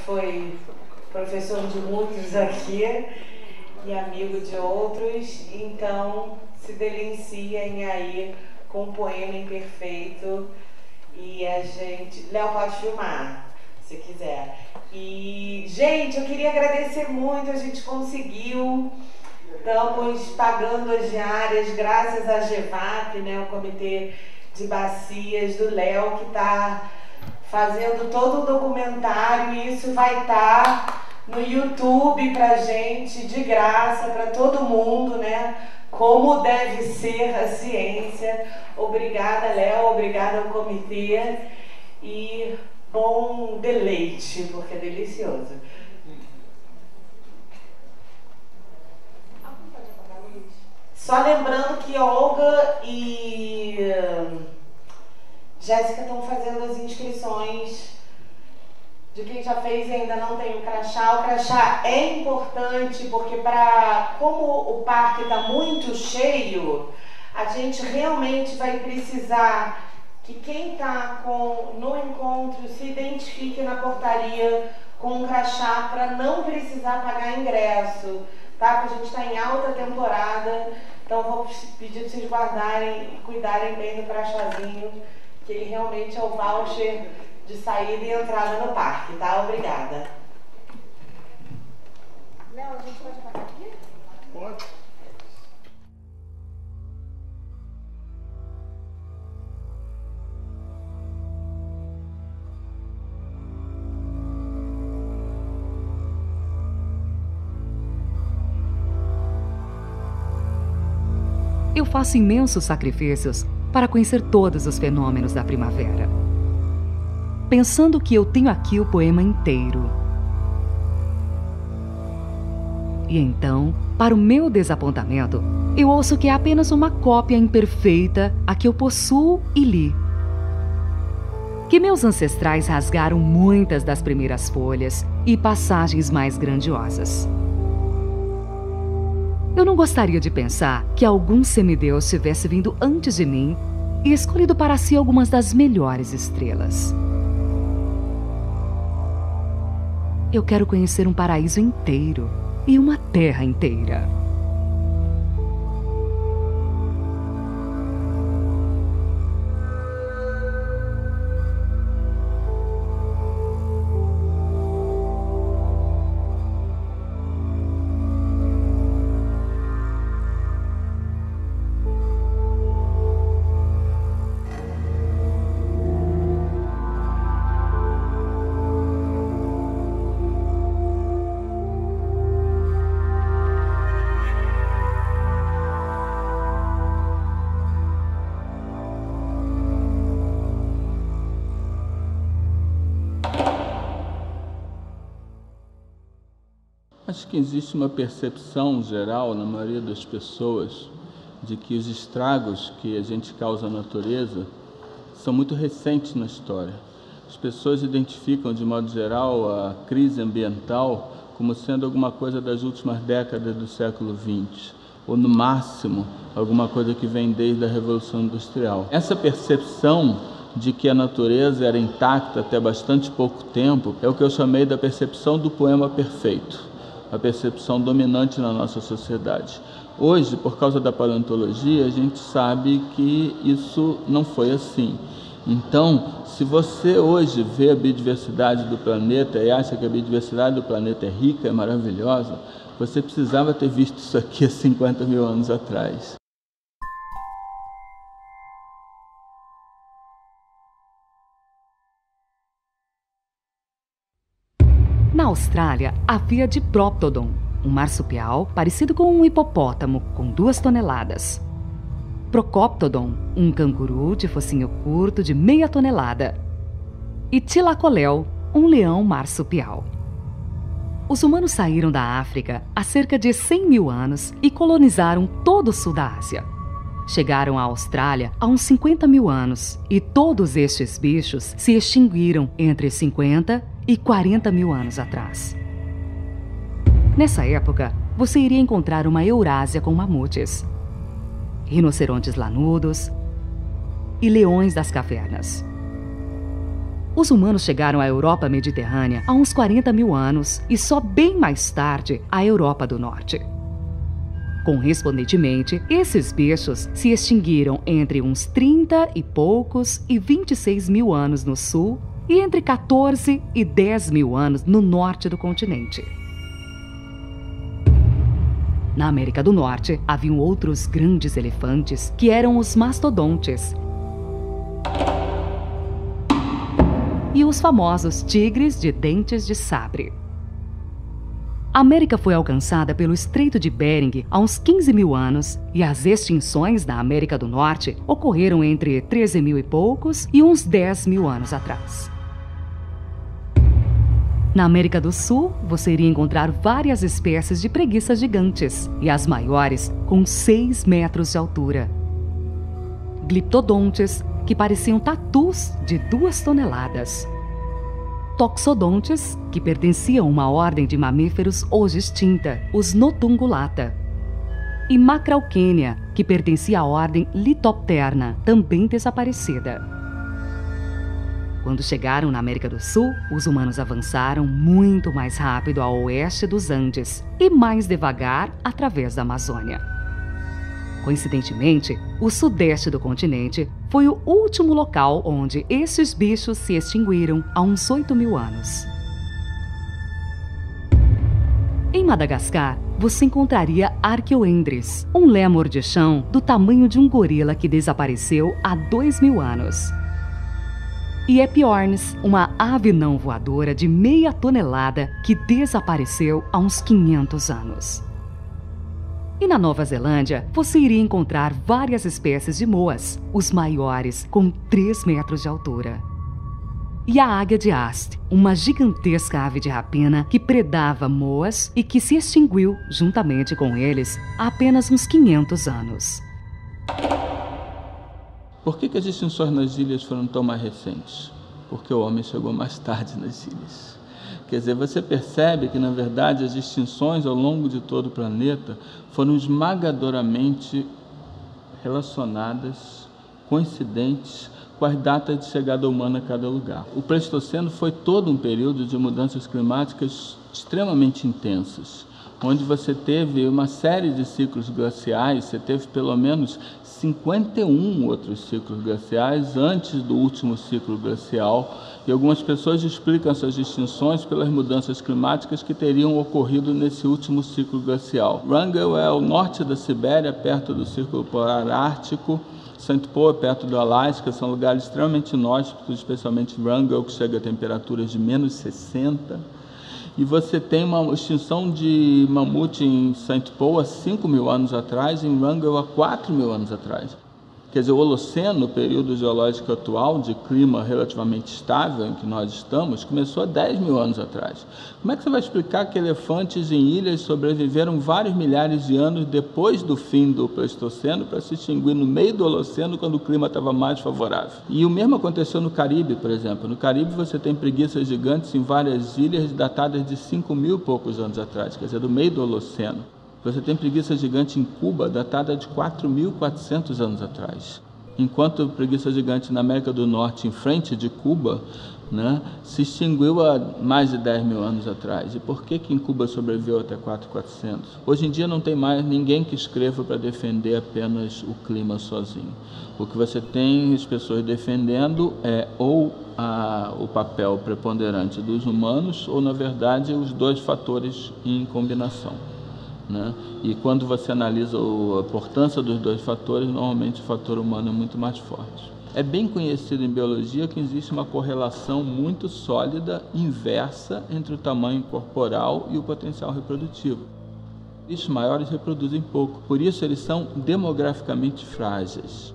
foi professor de muitos aqui e amigo de outros, então se delinciem aí com um poema imperfeito. E a gente... Léo, pode filmar, se quiser. E, gente, eu queria agradecer muito, a gente conseguiu. Estamos pagando as diárias graças à GEVAP, né, o Comitê de Bacias do Léo, que está fazendo todo o documentário, e isso vai estar no YouTube pra gente, de graça, para todo mundo, né? Como deve ser a ciência. Obrigada, Léo, obrigada ao comitê e bom deleite, porque é delicioso. Só lembrando que Olga e Jéssica estão fazendo as inscrições de quem já fez e ainda não tem o crachá. O crachá é importante porque, como o parque está muito cheio, a gente realmente vai precisar que quem está no encontro se identifique na portaria com o crachá para não precisar pagar ingresso, tá? Porque a gente está em alta temporada, então vou pedir para vocês guardarem e cuidarem bem do crachazinho, que ele realmente é o voucher de saída e entrada no parque, tá? Obrigada. Léo, a gente pode apagar aqui? Pode. Eu faço imensos sacrifícios para conhecer todos os fenômenos da primavera, pensando que eu tenho aqui o poema inteiro. E então, para o meu desapontamento, eu ouço que é apenas uma cópia imperfeita a que eu possuo e li. Que meus ancestrais rasgaram muitas das primeiras folhas e passagens mais grandiosas. Eu não gostaria de pensar que algum semideus tivesse vindo antes de mim e escolhido para si algumas das melhores estrelas. Eu quero conhecer um paraíso inteiro e uma terra inteira. Acho que existe uma percepção geral na maioria das pessoas de que os estragos que a gente causa à natureza são muito recentes na história. As pessoas identificam, de modo geral, a crise ambiental como sendo alguma coisa das últimas décadas do século XX, ou, no máximo, alguma coisa que vem desde a Revolução Industrial. Essa percepção de que a natureza era intacta até bastante pouco tempo é o que eu chamei da percepção do poema perfeito, a percepção dominante na nossa sociedade. Hoje, por causa da paleontologia, a gente sabe que isso não foi assim. Então, se você hoje vê a biodiversidade do planeta e acha que a biodiversidade do planeta é rica, é maravilhosa, você precisava ter visto isso aqui há 50 mil anos atrás. Na Austrália, havia Diprotodon, um marsupial parecido com um hipopótamo, com 2 toneladas. Procoptodon, um canguru de focinho curto de meia tonelada. E Thylacoleo, um leão marsupial. Os humanos saíram da África há cerca de 100 mil anos e colonizaram todo o sul da Ásia. Chegaram à Austrália há uns 50 mil anos e todos estes bichos se extinguiram entre 50 e 40 mil anos atrás. Nessa época, você iria encontrar uma Eurásia com mamutes, rinocerontes lanudos e leões das cavernas. Os humanos chegaram à Europa mediterrânea há uns 40 mil anos e só bem mais tarde à Europa do Norte. Correspondentemente, esses bichos se extinguiram entre uns 30 e poucos e 26 mil anos no sul e entre 14 e 10 mil anos no norte do continente. Na América do Norte, haviam outros grandes elefantes que eram os mastodontes e os famosos tigres de dentes de sabre. A América foi alcançada pelo Estreito de Bering há uns 15 mil anos e as extinções da América do Norte ocorreram entre 13 mil e poucos e uns 10 mil anos atrás. Na América do Sul, você iria encontrar várias espécies de preguiças gigantes e as maiores com 6 metros de altura. Gliptodontes, que pareciam tatus de 2 toneladas. Toxodontes, que pertenciam a uma ordem de mamíferos hoje extinta, os Notungulata. E Macrauchenia, que pertencia à ordem Litopterna, também desaparecida. Quando chegaram na América do Sul, os humanos avançaram muito mais rápido a oeste dos Andes e mais devagar através da Amazônia. Coincidentemente, o sudeste do continente foi o último local onde esses bichos se extinguiram há uns 8 mil anos. Em Madagascar, você encontraria Arqueoendres, um lémur de chão do tamanho de um gorila que desapareceu há 2 mil anos. E Epiornis, uma ave não voadora de meia tonelada que desapareceu há uns 500 anos. E na Nova Zelândia, você iria encontrar várias espécies de moas, os maiores, com 3 metros de altura. E a águia de Haste, uma gigantesca ave de rapina que predava moas e que se extinguiu juntamente com eles há apenas uns 500 anos. Por que as extinções nas ilhas foram tão mais recentes? Porque o homem chegou mais tarde nas ilhas. Quer dizer, você percebe que, na verdade, as extinções ao longo de todo o planeta foram esmagadoramente relacionadas, coincidentes com as datas de chegada humana a cada lugar. O Pleistoceno foi todo um período de mudanças climáticas extremamente intensas, onde você teve uma série de ciclos glaciais, você teve pelo menos 51 outros ciclos glaciais antes do último ciclo glacial, e algumas pessoas explicam essas extinções pelas mudanças climáticas que teriam ocorrido nesse último ciclo glacial. Wrangell é ao norte da Sibéria, perto do Círculo Polar Ártico. St. Paul é perto do Alasca, são lugares extremamente inóspitos, especialmente Wrangell, que chega a temperaturas de menos 60. E você tem uma extinção de mamute em St. Paul há 5 mil anos atrás, em Wrangell há 4 mil anos atrás. Quer dizer, o Holoceno, o período geológico atual de clima relativamente estável em que nós estamos, começou há 10 mil anos atrás. Como é que você vai explicar que elefantes em ilhas sobreviveram vários milhares de anos depois do fim do Pleistoceno para se extinguir no meio do Holoceno quando o clima estava mais favorável? E o mesmo aconteceu no Caribe, por exemplo. No Caribe você tem preguiças gigantes em várias ilhas datadas de 5 mil e poucos anos atrás, quer dizer, do meio do Holoceno. Você tem preguiça gigante em Cuba, datada de 4.400 anos atrás. Enquanto preguiça gigante na América do Norte, em frente de Cuba, se extinguiu há mais de 10 mil anos atrás. E por que em Cuba sobreviveu até 4.400? Hoje em dia não tem mais ninguém que escreva para defender apenas o clima sozinho. O que você tem as pessoas defendendo é ou o papel preponderante dos humanos, ou, na verdade, os dois fatores em combinação. E quando você analisa a importância dos dois fatores, normalmente o fator humano é muito mais forte. É bem conhecido em biologia que existe uma correlação muito sólida, inversa, entre o tamanho corporal e o potencial reprodutivo. Bichos maiores reproduzem pouco, por isso eles são demograficamente frágeis.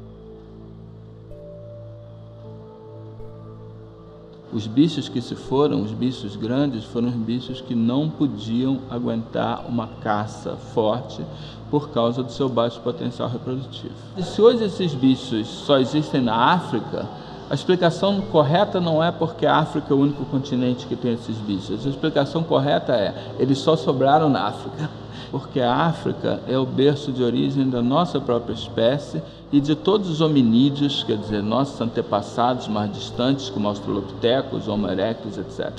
Os bichos que se foram, os bichos grandes, foram os bichos que não podiam aguentar uma caça forte por causa do seu baixo potencial reprodutivo. E se hoje esses bichos só existem na África, A explicação correta não é porque a África é o único continente que tem esses bichos. A explicação correta é, eles só sobraram na África. Porque a África é o berço de origem da nossa própria espécie e de todos os hominídeos, quer dizer, nossos antepassados mais distantes, como australopitecos, Homo erectus, etc.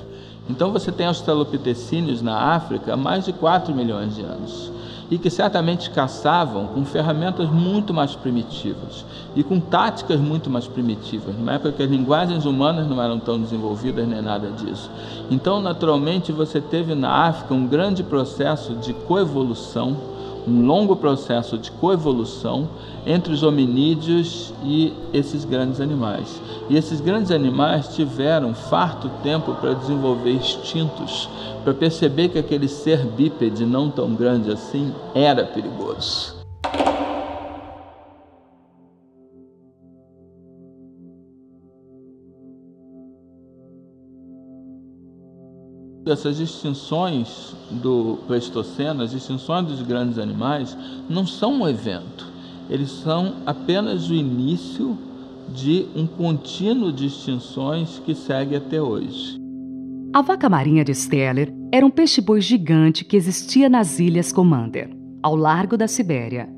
Então você tem australopitecíneos na África há mais de 4 milhões de anos. E que certamente caçavam com ferramentas muito mais primitivas e com táticas muito mais primitivas, numa época que as linguagens humanas não eram tão desenvolvidas nem nada disso. Então, naturalmente, você teve na África um grande processo de coevolução, um longo processo de coevolução entre os hominídeos e esses grandes animais. E esses grandes animais tiveram farto tempo para desenvolver instintos, para perceber que aquele ser bípede não tão grande assim era perigoso. Essas extinções do Pleistoceno, as extinções dos grandes animais, não são um evento. Eles são apenas o início de um contínuo de extinções que segue até hoje. A vaca marinha de Steller era um peixe-boi gigante que existia nas Ilhas Commander, ao largo da Sibéria.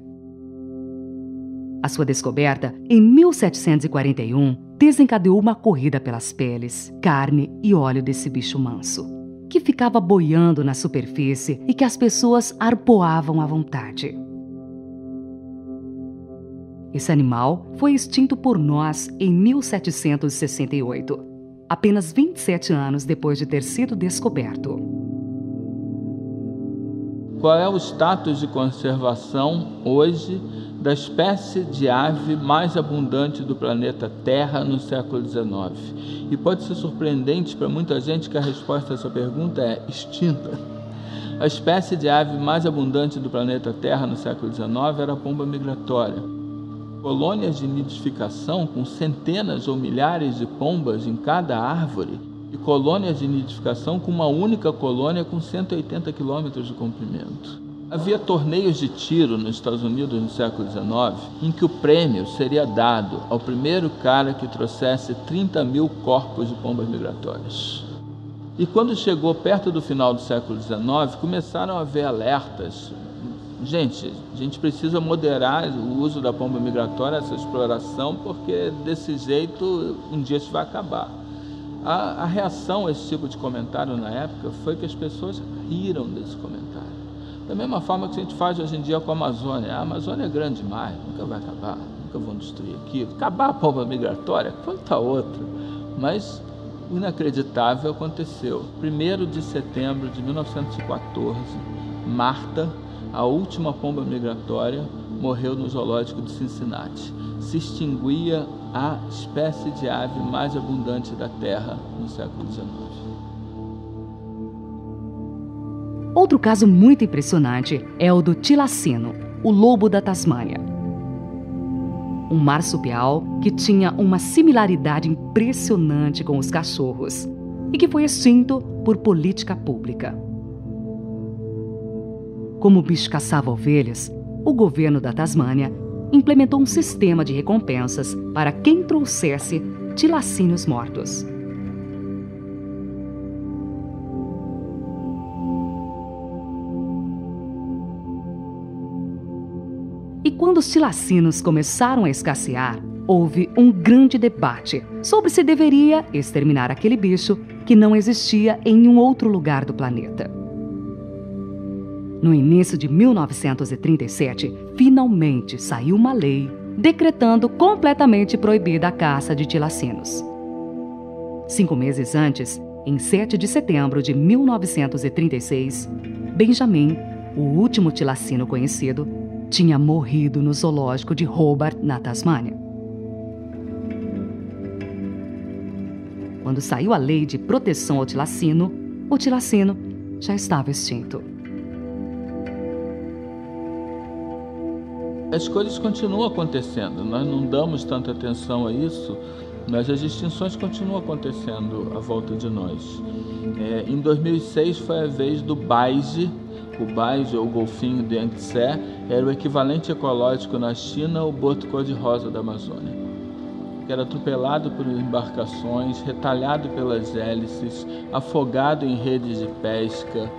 A sua descoberta, em 1741, desencadeou uma corrida pelas peles, carne e óleo desse bicho manso, que ficava boiando na superfície e que as pessoas arpoavam à vontade. Esse animal foi extinto por nós em 1768, apenas 27 anos depois de ter sido descoberto. Qual é o status de conservação hoje da espécie de ave mais abundante do planeta Terra no século XIX? E pode ser surpreendente para muita gente que a resposta a essa pergunta é extinta. A espécie de ave mais abundante do planeta Terra no século XIX era a pomba migratória. Colônias de nidificação com centenas ou milhares de pombas em cada árvore e colônias de nidificação com uma única colônia com 180 quilômetros de comprimento. Havia torneios de tiro nos Estados Unidos no século XIX em que o prêmio seria dado ao primeiro cara que trouxesse 30 mil corpos de pombas migratórias. E quando chegou perto do final do século XIX, começaram a haver alertas. Gente, a gente precisa moderar o uso da pomba migratória, essa exploração, porque desse jeito um dia isso vai acabar. A reação a esse tipo de comentário na época foi que as pessoas riram desse comentário. Da mesma forma que a gente faz hoje em dia com a Amazônia. A Amazônia é grande demais, nunca vai acabar, nunca vão destruir aquilo. Acabar a pomba migratória, quanta outra. Mas o inacreditável aconteceu. 1º de setembro de 1914, Marta, a última pomba migratória, morreu no zoológico de Cincinnati. Se extinguia a espécie de ave mais abundante da Terra no século XIX. Outro caso muito impressionante é o do tilacino, o lobo da Tasmânia. Um marsupial que tinha uma similaridade impressionante com os cachorros e que foi extinto por política pública. Como o bicho caçava ovelhas, o governo da Tasmânia implementou um sistema de recompensas para quem trouxesse tilacínios mortos. E quando os tilacinos começaram a escassear, houve um grande debate sobre se deveria exterminar aquele bicho que não existia em nenhum outro lugar do planeta. No início de 1937, finalmente saiu uma lei decretando completamente proibida a caça de tilacinos. 5 meses antes, em 7 de setembro de 1936, Benjamin, o último tilacino conhecido, tinha morrido no zoológico de Hobart, na Tasmânia. Quando saiu a lei de proteção ao tilacino, o tilacino já estava extinto. As coisas continuam acontecendo, nós não damos tanta atenção a isso, mas as extinções continuam acontecendo à volta de nós. Em 2006 foi a vez do baiji. O baiji, ou golfinho de Yangtze, era o equivalente ecológico na China ao boto cor-de-rosa da Amazônia. que era atropelado por embarcações, retalhado pelas hélices, afogado em redes de pesca.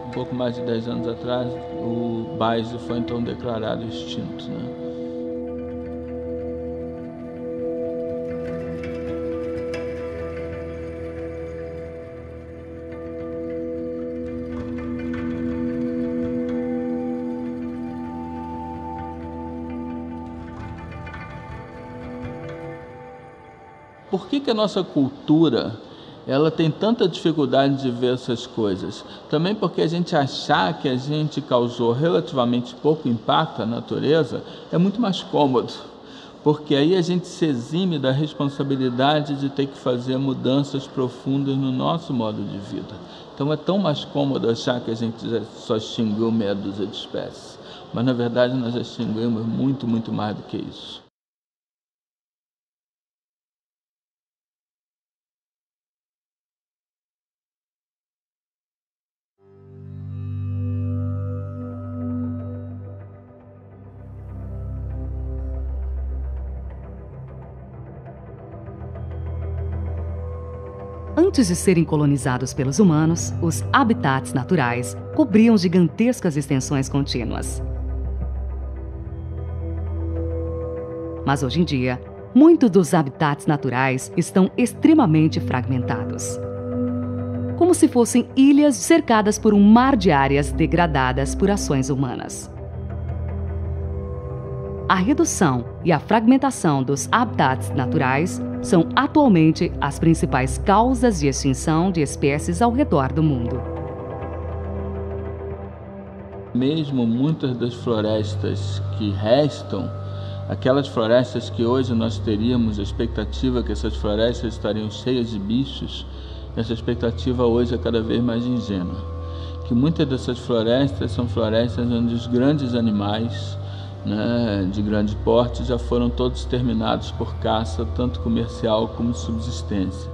Um pouco mais de 10 anos atrás, o Baezo foi então declarado extinto, né? Por que a nossa cultura ela tem tanta dificuldade de ver essas coisas? Também porque a gente achar que a gente causou relativamente pouco impacto à natureza é muito mais cômodo, porque aí a gente se exime da responsabilidade de ter que fazer mudanças profundas no nosso modo de vida. Então é tão mais cômodo achar que a gente só extinguiu meia dúzia de espécies, mas na verdade nós já extinguimos muito, muito mais do que isso. Antes de serem colonizados pelos humanos, os habitats naturais cobriam gigantescas extensões contínuas. Mas hoje em dia, muitos dos habitats naturais estão extremamente fragmentados. Como se fossem ilhas cercadas por um mar de áreas degradadas por ações humanas. A redução e a fragmentação dos habitats naturais são atualmente as principais causas de extinção de espécies ao redor do mundo. Mesmo muitas das florestas que restam, aquelas florestas que hoje nós teríamos a expectativa que essas florestas estariam cheias de bichos, essa expectativa hoje é cada vez mais ingênua. Que muitas dessas florestas são florestas onde os grandes animais, de grande porte, já foram todos exterminados por caça, tanto comercial como subsistência.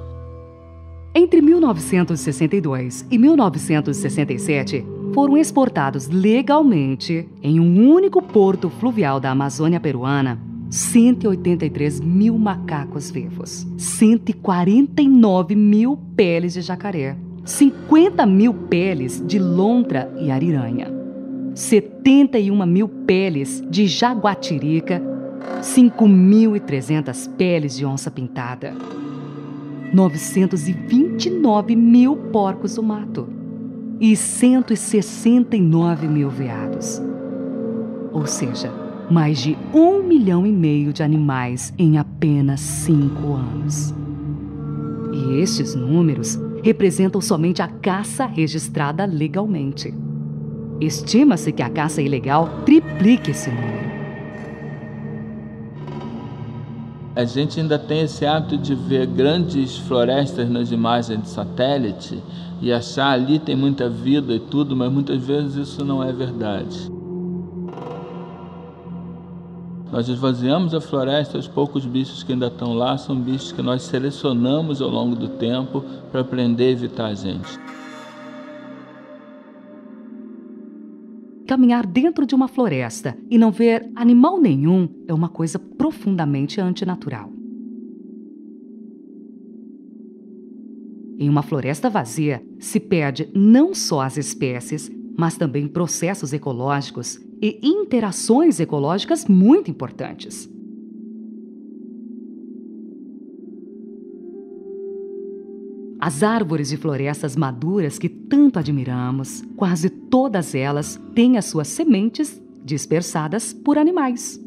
Entre 1962 e 1967, foram exportados legalmente, em um único porto fluvial da Amazônia peruana, 183 mil macacos vivos, 149 mil peles de jacaré, 50 mil peles de lontra e ariranha, 71 mil peles de jaguatirica, 5.300 peles de onça-pintada, 929 mil porcos do mato e 169 mil veados. Ou seja, mais de 1,5 milhão de animais em apenas 5 anos. E estes números representam somente a caça registrada legalmente. Estima-se que a caça ilegal triplique esse número. A gente ainda tem esse hábito de ver grandes florestas nas imagens de satélite e achar ali tem muita vida e tudo, mas muitas vezes isso não é verdade. Nós esvaziamos a floresta, os poucos bichos que ainda estão lá são bichos que nós selecionamos ao longo do tempo para aprender a evitar a gente. Caminhar dentro de uma floresta e não ver animal nenhum é uma coisa profundamente antinatural. Em uma floresta vazia, se perde não só as espécies, mas também processos ecológicos e interações ecológicas muito importantes. As árvores de florestas maduras que tanto admiramos, quase todas elas têm as suas sementes dispersadas por animais.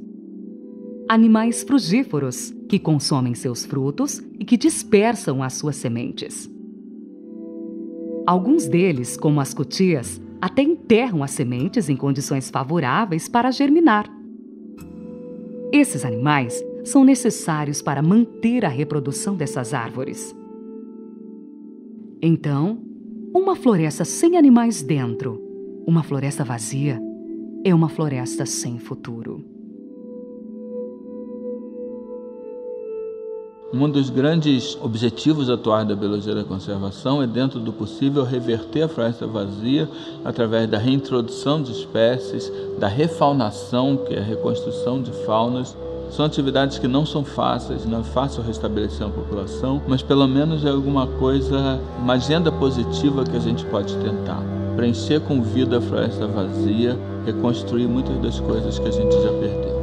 Animais frugívoros, que consomem seus frutos e que dispersam as suas sementes. Alguns deles, como as cutias, até enterram as sementes em condições favoráveis para germinar. Esses animais são necessários para manter a reprodução dessas árvores. Então, uma floresta sem animais dentro, uma floresta vazia, é uma floresta sem futuro. Um dos grandes objetivos atuais da biologia da conservação é, dentro do possível, reverter a floresta vazia através da reintrodução de espécies, da refaunação, que é a reconstrução de faunas, São atividades que não são fáceis, não é fácil restabelecer uma população, mas pelo menos é alguma coisa, uma agenda positiva que a gente pode tentar. Preencher com vida a floresta vazia, reconstruir muitas das coisas que a gente já perdeu.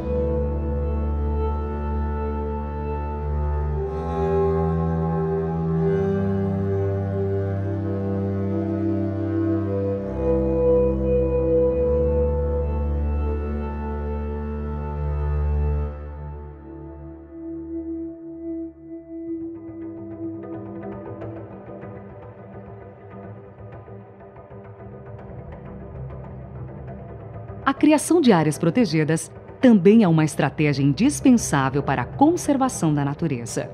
A criação de áreas protegidas também é uma estratégia indispensável para a conservação da natureza.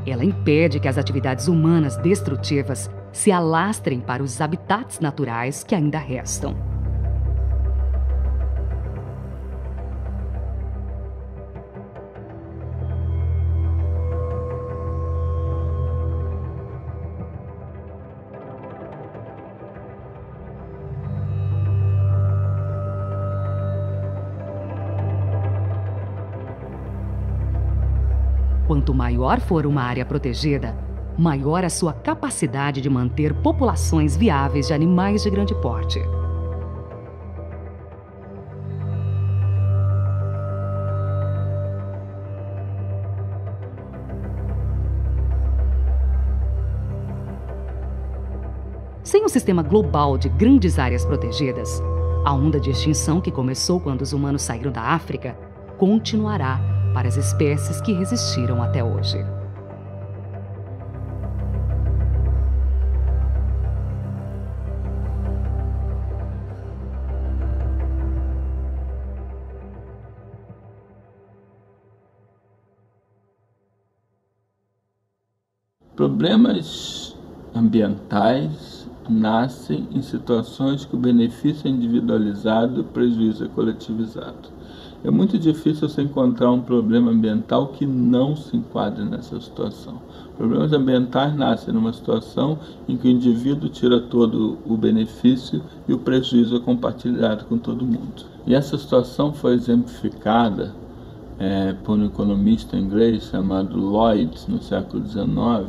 Ela impede que as atividades humanas destrutivas se alastrem para os habitats naturais que ainda restam. Quanto maior for uma área protegida, maior a sua capacidade de manter populações viáveis de animais de grande porte. Sem um sistema global de grandes áreas protegidas, a onda de extinção que começou quando os humanos saíram da África continuará para as espécies que resistiram até hoje. Problemas ambientais nascem em situações que o benefício é individualizado e o prejuízo é coletivizado. É muito difícil você encontrar um problema ambiental que não se enquadre nessa situação. Problemas ambientais nascem numa situação em que o indivíduo tira todo o benefício e o prejuízo é compartilhado com todo mundo. E essa situação foi exemplificada por um economista inglês chamado Lloyd, no século XIX,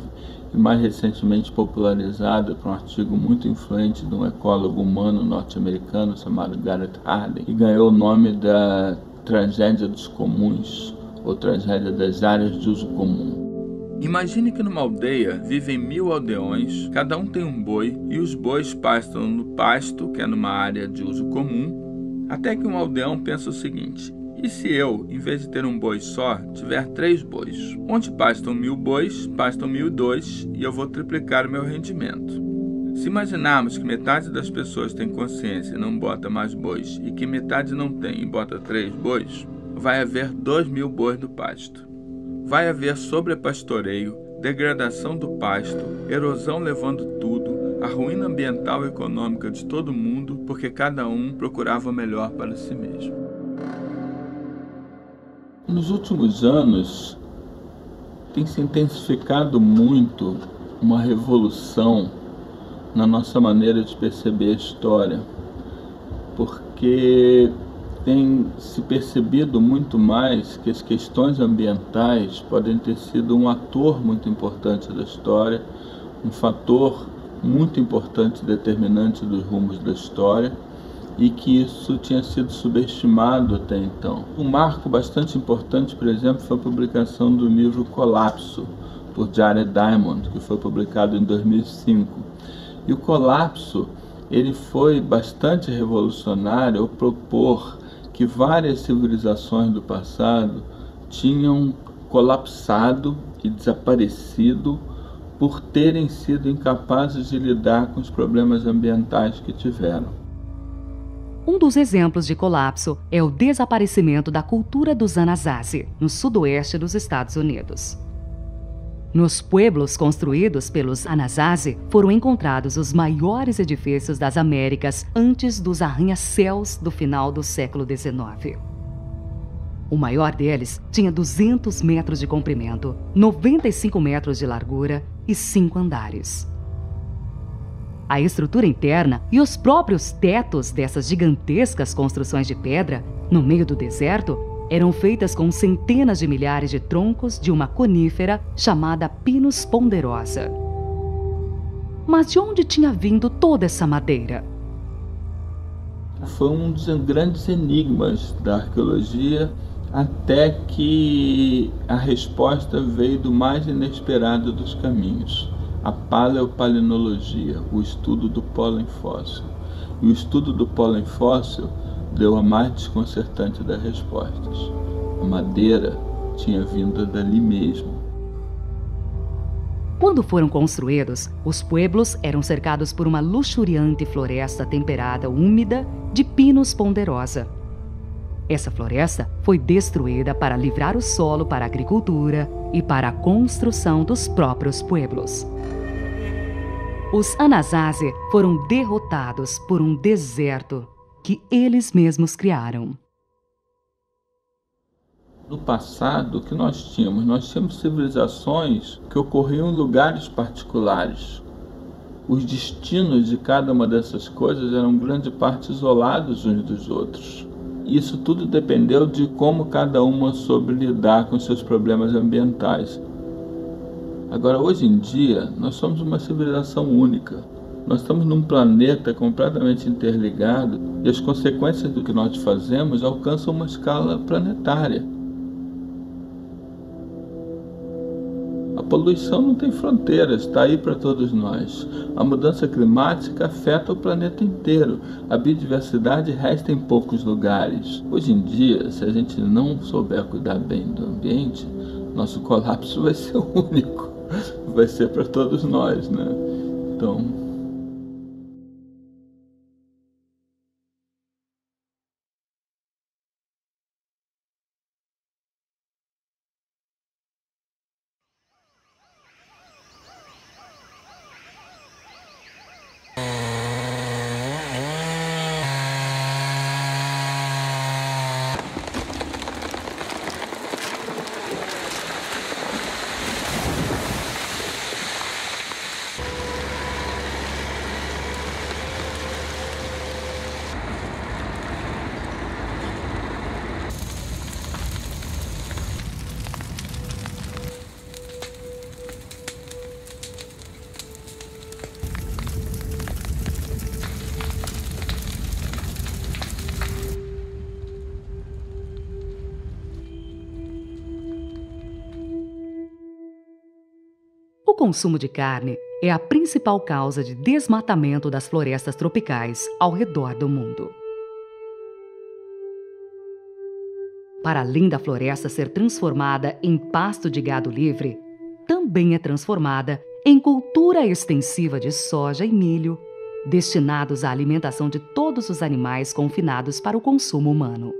e mais recentemente popularizada por um artigo muito influente de um ecólogo humano norte-americano chamado Garrett Hardin, e ganhou o nome da tragédia dos comuns, ou tragédia das áreas de uso comum. Imagine que numa aldeia vivem 1000 aldeões, cada um tem um boi, e os bois pastam no pasto, que é numa área de uso comum, até que um aldeão pensa o seguinte: e se eu, em vez de ter um boi só, tiver 3 bois? Onde pastam 1000 bois, pastam 1002, e eu vou triplicar o meu rendimento. Se imaginarmos que metade das pessoas tem consciência e não bota mais bois, e que metade não tem e bota 3 bois, vai haver 2000 bois no pasto. Vai haver sobrepastoreio, degradação do pasto, erosão levando tudo, a ruína ambiental e econômica de todo mundo, porque cada um procurava o melhor para si mesmo. Nos últimos anos, tem se intensificado muito uma revolução na nossa maneira de perceber a história, porque tem se percebido muito mais que as questões ambientais podem ter sido um ator muito importante da história, um fator muito importante determinante dos rumos da história, e que isso tinha sido subestimado até então. Um marco bastante importante, por exemplo, foi a publicação do livro Colapso, por Jared Diamond, que foi publicado em 2005. E o Colapso, ele foi bastante revolucionário ao propor que várias civilizações do passado tinham colapsado e desaparecido por terem sido incapazes de lidar com os problemas ambientais que tiveram. Um dos exemplos de colapso é o desaparecimento da cultura dos Anasazi, no sudoeste dos Estados Unidos. Nos pueblos construídos pelos Anasazi foram encontrados os maiores edifícios das Américas antes dos arranha-céus do final do século XIX. O maior deles tinha 200 metros de comprimento, 95 metros de largura e 5 andares. A estrutura interna e os próprios tetos dessas gigantescas construções de pedra, no meio do deserto, eram feitas com centenas de milhares de troncos de uma conífera chamada Pinus ponderosa. Mas de onde tinha vindo toda essa madeira? Foi um dos grandes enigmas da arqueologia, até que a resposta veio do mais inesperado dos caminhos: a paleopalinologia, o estudo do pólen fóssil. E o estudo do pólen fóssil deu a mais desconcertante das respostas. A madeira tinha vindo dali mesmo. Quando foram construídos, os pueblos eram cercados por uma luxuriante floresta temperada úmida de Pinus ponderosa. Essa floresta foi destruída para livrar o solo para a agricultura e para a construção dos próprios pueblos. Os Anasazi foram derrotados por um deserto que eles mesmos criaram. No passado, o que nós tínhamos? Nós tínhamos civilizações que ocorriam em lugares particulares. Os destinos de cada uma dessas coisas eram, grande parte, isolados uns dos outros. Isso tudo dependeu de como cada uma soube lidar com seus problemas ambientais. Agora, hoje em dia, nós somos uma civilização única. Nós estamos num planeta completamente interligado e as consequências do que nós fazemos alcançam uma escala planetária. A poluição não tem fronteiras, está aí para todos nós. A mudança climática afeta o planeta inteiro. A biodiversidade resta em poucos lugares. Hoje em dia, se a gente não souber cuidar bem do ambiente, nosso colapso vai ser único. Vai ser para todos nós, né? Então... O consumo de carne é a principal causa de desmatamento das florestas tropicais ao redor do mundo. Para além da floresta ser transformada em pasto de gado livre, também é transformada em cultura extensiva de soja e milho, destinados à alimentação de todos os animais confinados para o consumo humano.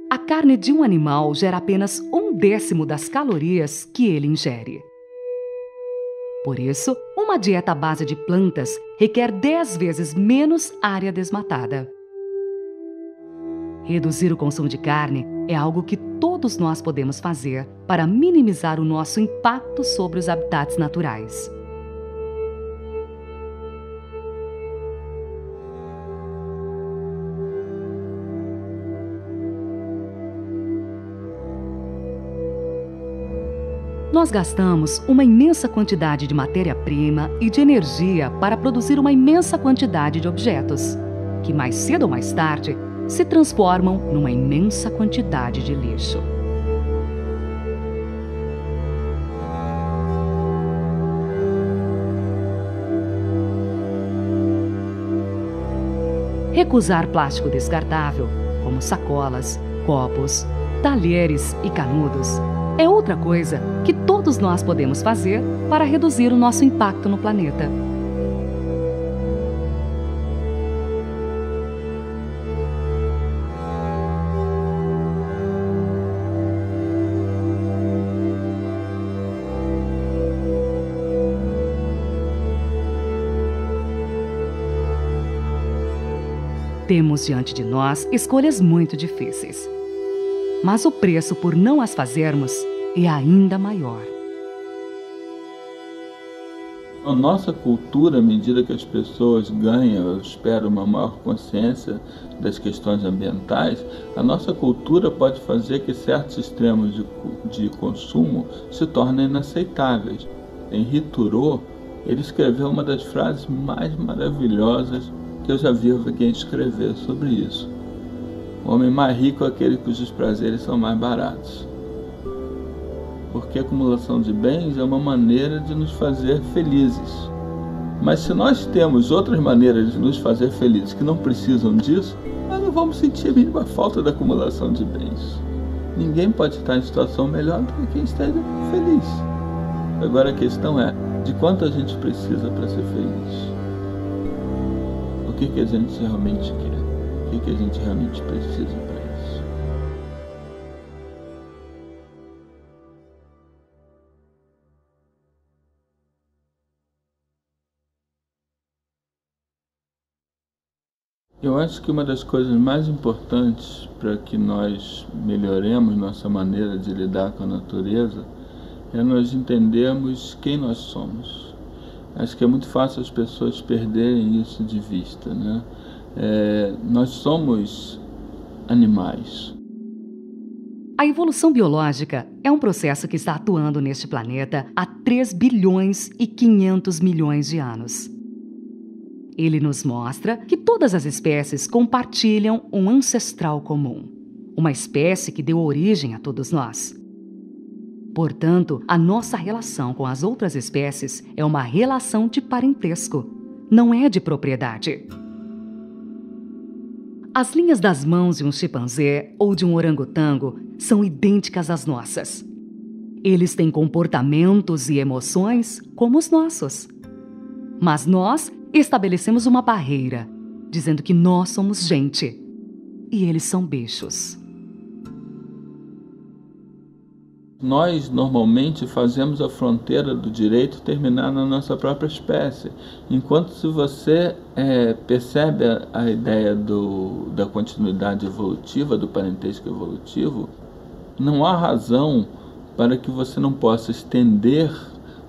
A carne de um animal gera apenas 1/10 das calorias que ele ingere. Por isso, uma dieta à base de plantas requer 10 vezes menos área desmatada. Reduzir o consumo de carne é algo que todos nós podemos fazer para minimizar o nosso impacto sobre os habitats naturais. Nós gastamos uma imensa quantidade de matéria-prima e de energia para produzir uma imensa quantidade de objetos, que mais cedo ou mais tarde se transformam numa imensa quantidade de lixo. Recusar plástico descartável, como sacolas, copos, talheres e canudos, é outra coisa que todos nós podemos fazer para reduzir o nosso impacto no planeta. Temos diante de nós escolhas muito difíceis. Mas o preço por não as fazermos é ainda maior. A nossa cultura, à medida que as pessoas ganham, eu espero, uma maior consciência das questões ambientais, a nossa cultura pode fazer que certos extremos de consumo se tornem inaceitáveis. Henri Thoreau, ele escreveu uma das frases mais maravilhosas que eu já vi alguém escrever sobre isso. O homem mais rico é aquele cujos prazeres são mais baratos. Porque a acumulação de bens é uma maneira de nos fazer felizes. Mas se nós temos outras maneiras de nos fazer felizes que não precisam disso, nós não vamos sentir a mínima falta da acumulação de bens. Ninguém pode estar em situação melhor do que quem esteja feliz. Agora a questão é, de quanto a gente precisa para ser feliz? O que a gente realmente quer? O que a gente realmente precisa para isso? Eu acho que uma das coisas mais importantes para que nós melhoremos nossa maneira de lidar com a natureza é nós entendermos quem nós somos. Acho que é muito fácil as pessoas perderem isso de vista, né? Nós somos animais. A evolução biológica é um processo que está atuando neste planeta há 3 bilhões e 500 milhões de anos. Ele nos mostra que todas as espécies compartilham um ancestral comum, uma espécie que deu origem a todos nós. Portanto, a nossa relação com as outras espécies é uma relação de parentesco, não é de propriedade. As linhas das mãos de um chimpanzé ou de um orangotango são idênticas às nossas. Eles têm comportamentos e emoções como os nossos. Mas nós estabelecemos uma barreira, dizendo que nós somos gente e eles são bichos. Nós normalmente fazemos a fronteira do direito terminar na nossa própria espécie, enquanto se você percebe a ideia da continuidade evolutiva, do parentesco evolutivo, não há razão para que você não possa estender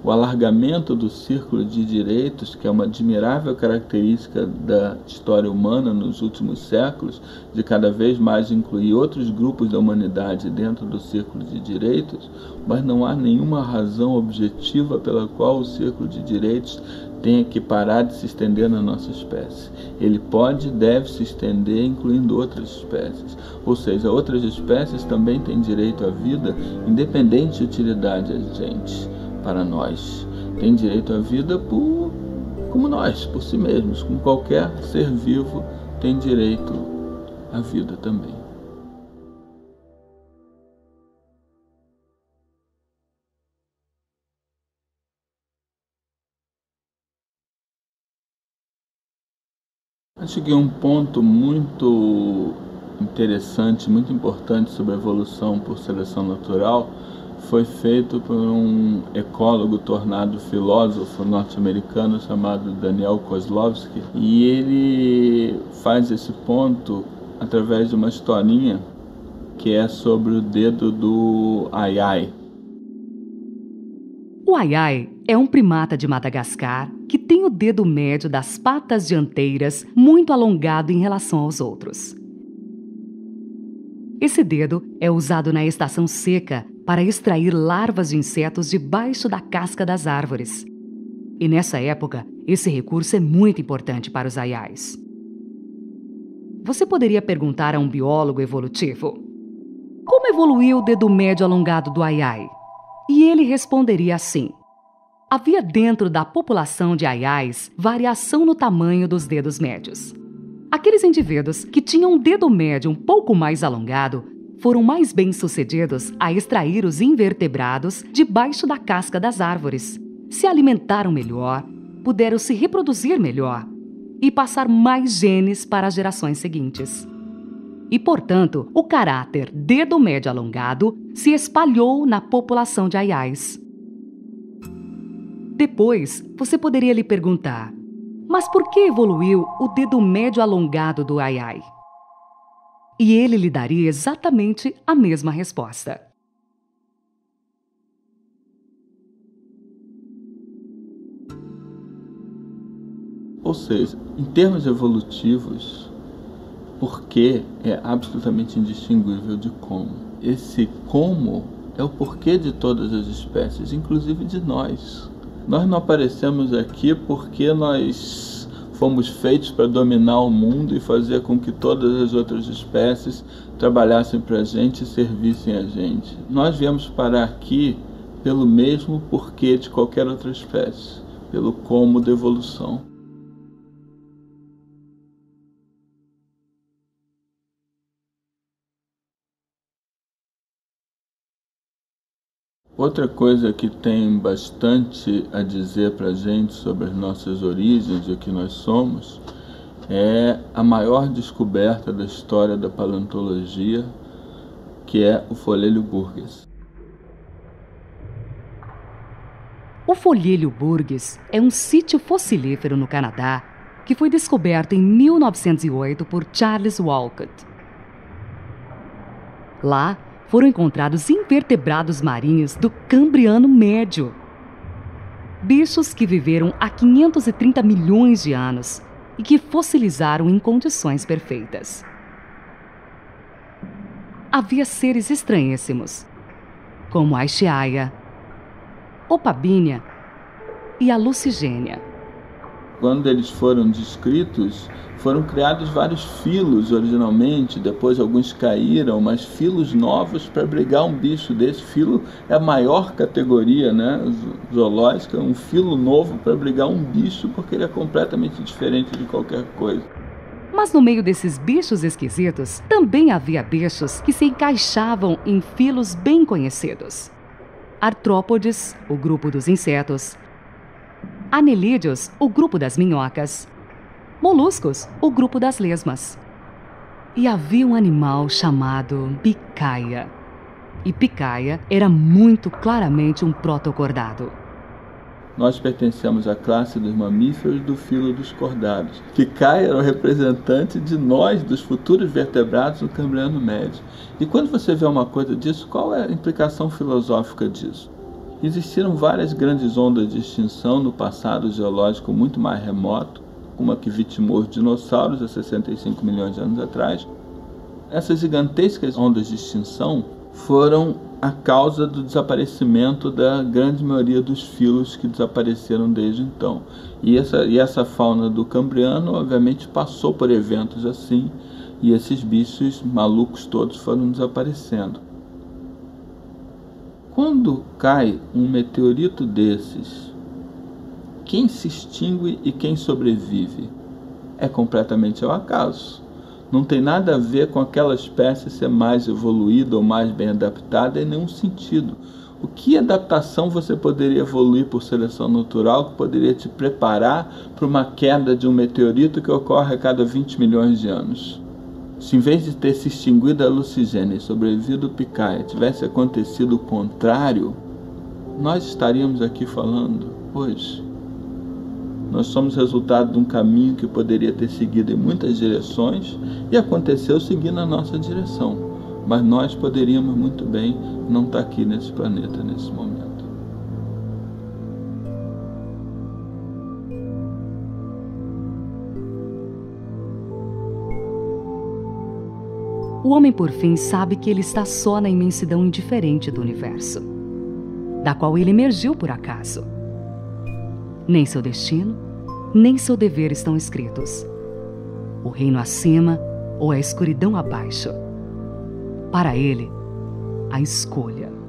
o alargamento do círculo de direitos, que é uma admirável característica da história humana nos últimos séculos, de cada vez mais incluir outros grupos da humanidade dentro do círculo de direitos, mas não há nenhuma razão objetiva pela qual o círculo de direitos tenha que parar de se estender na nossa espécie. Ele pode e deve se estender incluindo outras espécies, ou seja, outras espécies também têm direito à vida, independente de utilidade a gente. Para nós, tem direito à vida como nós, por si mesmos, como qualquer ser vivo tem direito à vida também. Acho que um ponto muito interessante, muito importante sobre a evolução por seleção natural foi feito por um ecólogo tornado filósofo norte-americano chamado Daniel Kozlowski, e ele faz esse ponto através de uma historinha que é sobre o dedo do Ai-Ai. O Ai-Ai é um primata de Madagascar que tem o dedo médio das patas dianteiras muito alongado em relação aos outros. Esse dedo é usado na estação seca para extrair larvas de insetos debaixo da casca das árvores. E nessa época, esse recurso é muito importante para os Ai-Ais. Você poderia perguntar a um biólogo evolutivo: como evoluiu o dedo médio alongado do Ai-Ai? E ele responderia assim: havia dentro da população de Ai-Ais variação no tamanho dos dedos médios. Aqueles indivíduos que tinham um dedo médio um pouco mais alongado foram mais bem-sucedidos a extrair os invertebrados debaixo da casca das árvores, se alimentaram melhor, puderam se reproduzir melhor e passar mais genes para as gerações seguintes. E, portanto, o caráter dedo médio alongado se espalhou na população de Ai-Ais. Depois, você poderia lhe perguntar: mas por que evoluiu o dedo médio alongado do Ai-Ai? E ele lhe daria exatamente a mesma resposta. Ou seja, em termos evolutivos, porquê é absolutamente indistinguível de como. Esse como é o porquê de todas as espécies, inclusive de nós. Nós não aparecemos aqui porque nós fomos feitos para dominar o mundo e fazer com que todas as outras espécies trabalhassem para a gente e servissem a gente. Nós viemos parar aqui pelo mesmo porquê de qualquer outra espécie, pelo como da evolução. Outra coisa que tem bastante a dizer para a gente sobre as nossas origens e o que nós somos é a maior descoberta da história da paleontologia, que é o folhelho Burgess. O folhelho Burgess é um sítio fossilífero no Canadá que foi descoberto em 1908 por Charles Walcott. Lá foram encontrados invertebrados marinhos do Cambriano Médio. Bichos que viveram há 530 milhões de anos e que fossilizaram em condições perfeitas. Havia seres estranhíssimos, como a Aicheaia, Opabínia e a Lucigênia. Quando eles foram descritos, foram criados vários filos originalmente, depois alguns caíram, mas filos novos para abrigar um bicho desse. Filo é a maior categoria, né, zoológica, um filo novo para abrigar um bicho, porque ele é completamente diferente de qualquer coisa. Mas no meio desses bichos esquisitos, também havia bichos que se encaixavam em filos bem conhecidos. Artrópodes, o grupo dos insetos. Anelídeos, o grupo das minhocas. Moluscos, o grupo das lesmas. E havia um animal chamado picaia. E picaia era muito claramente um protocordado. Nós pertencemos à classe dos mamíferos do filo dos cordados. Picaia era o representante de nós, dos futuros vertebrados do Cambriano Médio. E quando você vê uma coisa disso, qual é a implicação filosófica disso? Existiram várias grandes ondas de extinção no passado geológico muito mais remoto, uma que vitimou os dinossauros há 65 milhões de anos atrás. Essas gigantescas ondas de extinção foram a causa do desaparecimento da grande maioria dos filos que desapareceram desde então. E essa fauna do Cambriano, obviamente, passou por eventos assim, e esses bichos malucos todos foram desaparecendo. Quando cai um meteorito desses, quem se extingue e quem sobrevive? É completamente ao acaso. Não tem nada a ver com aquela espécie ser mais evoluída ou mais bem adaptada em nenhum sentido. O que adaptação você poderia evoluir por seleção natural que poderia te preparar para uma queda de um meteorito que ocorre a cada 20 milhões de anos? Se em vez de ter se extinguido a Lucigênia e sobrevivido o picaia tivesse acontecido o contrário, nós estaríamos aqui falando hoje. Nós somos resultado de um caminho que poderia ter seguido em muitas direções e aconteceu seguindo a nossa direção. Mas nós poderíamos muito bem não estar aqui nesse planeta nesse momento. O homem, por fim, sabe que ele está só na imensidão indiferente do universo, da qual ele emergiu por acaso. Nem seu destino, nem seu dever estão escritos. O reino acima ou a escuridão abaixo. Para ele, a escolha.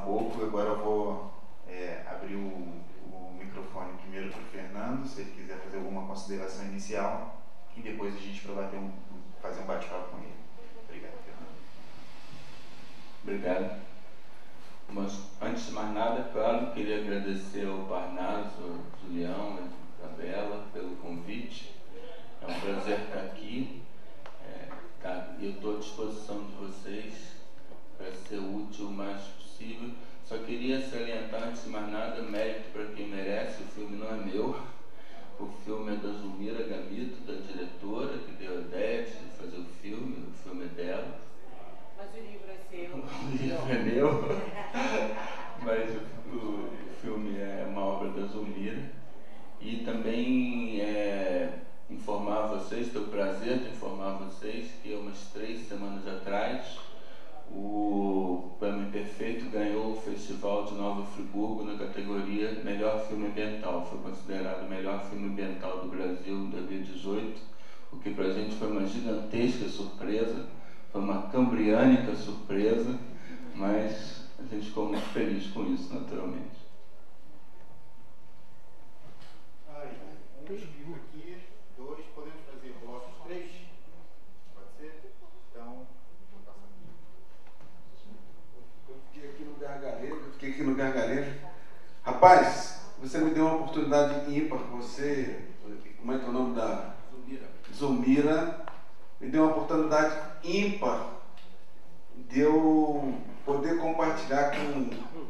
pouco. Agora eu vou abrir o microfone primeiro para o Fernando, se ele quiser fazer alguma consideração inicial, e depois a gente vai fazer um bate-papo com ele. Obrigado, Fernando. Obrigado. Mas, antes de mais nada, claro, queria agradecer ao Parnaso, ao Julião, à Isabela pelo convite. É um prazer estar aqui. Eu estou à disposição de vocês para ser útil o mais possível. Só queria salientar, antes de mais nada, mérito para quem merece. O filme não é meu. O filme é da Zulmira Gamito, da diretora, que deu a ideia de fazer o filme é dela. Mas o livro é seu. O livro é meu, mas o filme é uma obra da Zulmira. E também informar vocês, tenho o prazer de informar vocês que umas 3 semanas atrás o Poema Imperfeito ganhou o Festival de Nova Friburgo na categoria Melhor Filme Ambiental. Foi considerado o melhor filme ambiental do Brasil em 2018, o que para a gente foi uma gigantesca surpresa, foi uma cambriânica surpresa, mas a gente ficou muito feliz com isso, naturalmente. Aqui, 2, podemos fazer blocos 3? Pode ser? Então, vou passar aqui. Eu fiquei aqui no gargarejo. Rapaz, você me deu uma oportunidade ímpar. Você, como é que é o nome da? Zulmira. Me deu uma oportunidade ímpar de eu poder compartilhar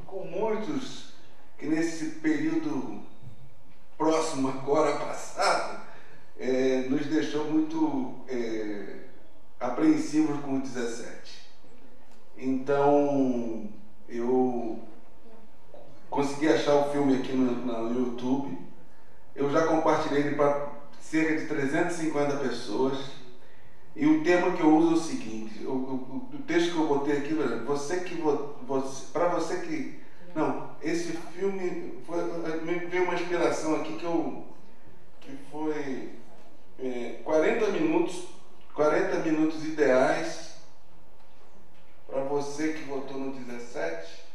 com muitos que nesse período próximo, agora passado, nos deixou muito apreensivos com o 17. Então, eu consegui achar o filme aqui no YouTube. Eu já compartilhei ele para cerca de 350 pessoas. E o tema que eu uso é o seguinte: o texto que eu botei aqui, para você que... Não, esse filme me veio uma inspiração aqui que foi 40 minutos ideais para você que votou no 17.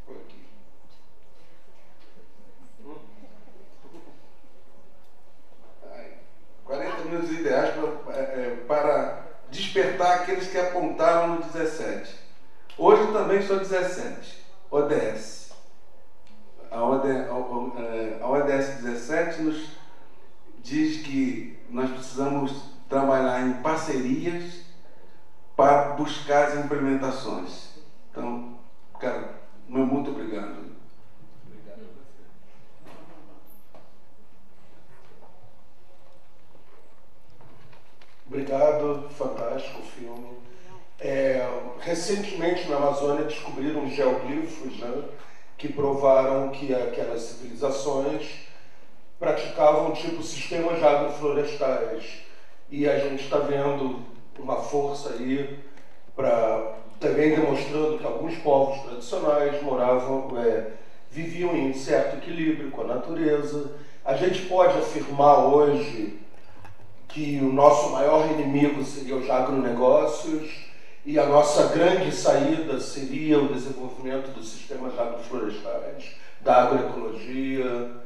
Foi aqui. 40 minutos ideais para despertar aqueles que apontaram no 17. Hoje também sou 17. ODS. A ODS 17 nos diz que nós precisamos trabalhar em parcerias para buscar as implementações. Então, cara, muito obrigado. Obrigado a você. Obrigado, fantástico o filme. Recentemente na Amazônia descobriram geoglifos, né, que provaram que aquelas civilizações praticavam tipo sistemas agroflorestais. E a gente está vendo uma força aí também demonstrando que alguns povos tradicionais viviam em um certo equilíbrio com a natureza. A gente pode afirmar hoje que o nosso maior inimigo seria os agronegócios e a nossa grande saída seria o desenvolvimento dos sistemas agroflorestais, da agroecologia,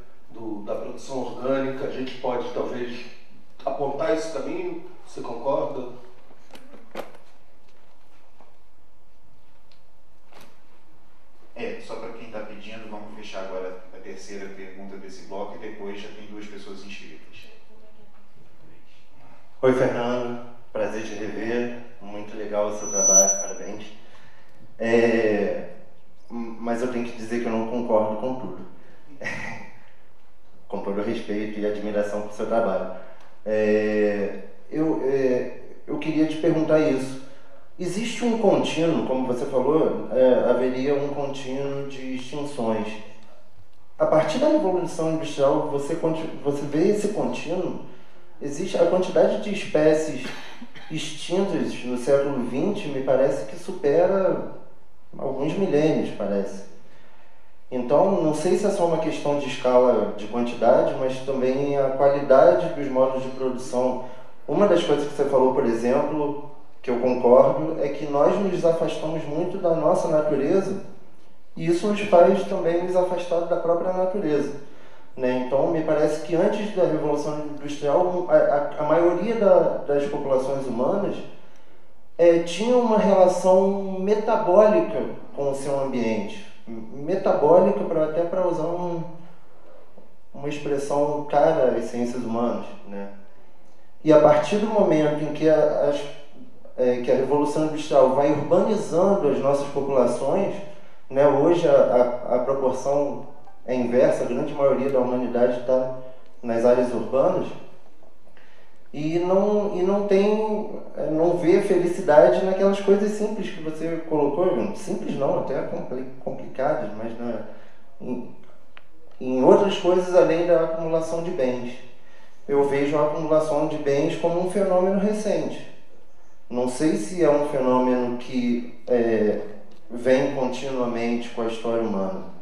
da produção orgânica. A gente pode talvez apontar esse caminho. Você concorda? Só para quem está pedindo, vamos fechar agora a terceira pergunta desse bloco e depois já tem 2 pessoas inscritas. Oi, Fernando. Prazer te rever. Muito legal o seu trabalho, parabéns. Mas eu tenho que dizer que eu não concordo com tudo. Com todo respeito e admiração por seu trabalho. Eu queria te perguntar isso. Existe um contínuo, como você falou, haveria um contínuo de extinções. A partir da Revolução Industrial, você vê esse contínuo? Existe a quantidade de espécies extintas no século XX, me parece que supera alguns milênios, parece. Então, não sei se é só uma questão de escala de quantidade, mas também a qualidade dos modos de produção. Uma das coisas que você falou, por exemplo, que eu concordo, é que nós nos afastamos muito da nossa natureza E isso nos faz também nos afastar da própria natureza, né? Então, me parece que antes da Revolução Industrial, a maioria das populações humanas tinha uma relação metabólica com o seu ambiente. Metabólica, até para usar uma expressão cara às ciências humanas, né? E a partir do momento em que a Revolução Industrial vai urbanizando as nossas populações, né? Hoje a proporção é inversa, a grande maioria da humanidade está nas áreas urbanas e não vê felicidade naquelas coisas simples que você colocou, simples não, até complicadas, mas em outras coisas além da acumulação de bens. Eu vejo a acumulação de bens como um fenômeno recente. Não sei se é um fenômeno que vem continuamente com a história humana.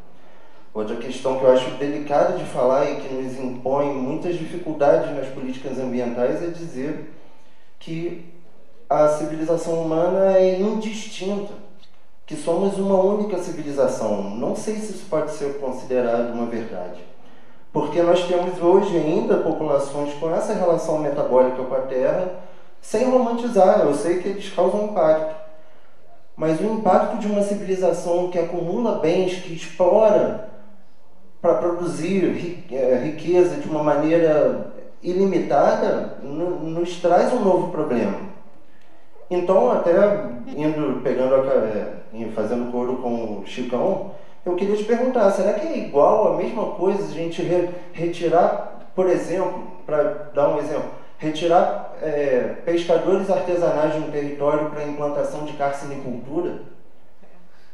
Outra questão que eu acho delicada de falar e que nos impõe muitas dificuldades nas políticas ambientais é dizer que a civilização humana é indistinta, que somos uma única civilização. Não sei se isso pode ser considerado uma verdade, porque nós temos hoje ainda populações com essa relação metabólica com a Terra, sem romantizar. Eu sei que eles causam impacto, mas o impacto de uma civilização que acumula bens, que explora para produzir riqueza de uma maneira ilimitada, nos traz um novo problema. Então, até fazendo coro com o Chicão, eu queria te perguntar, será que é igual a mesma coisa a gente retirar, por exemplo, para dar um exemplo, retirar pescadores artesanais de um território para a implantação de carcinicultura?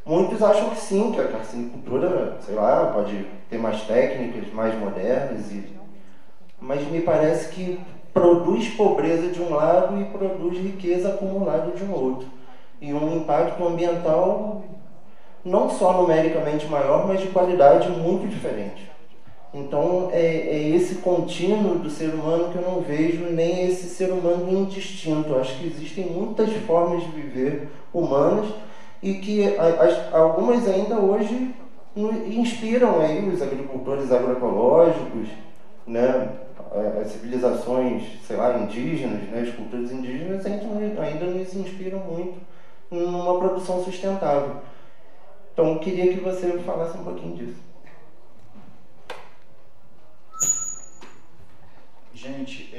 Muitos acham que sim, que a carcinicultura, sei lá, pode ter mais técnicas, mais modernas, mas me parece que produz pobreza de um lado e produz riqueza acumulada de um outro. E um impacto ambiental não só numericamente maior, mas de qualidade muito diferente. Então é esse contínuo do ser humano que eu não vejo, nem esse ser humano indistinto. Eu acho que existem muitas formas de viver humanas e que algumas ainda hoje inspiram aí os agricultores agroecológicos, né? As civilizações, sei lá, indígenas, né? As culturas indígenas ainda nos inspiram muito numa produção sustentável. Então eu queria que você falasse um pouquinho disso. Gente,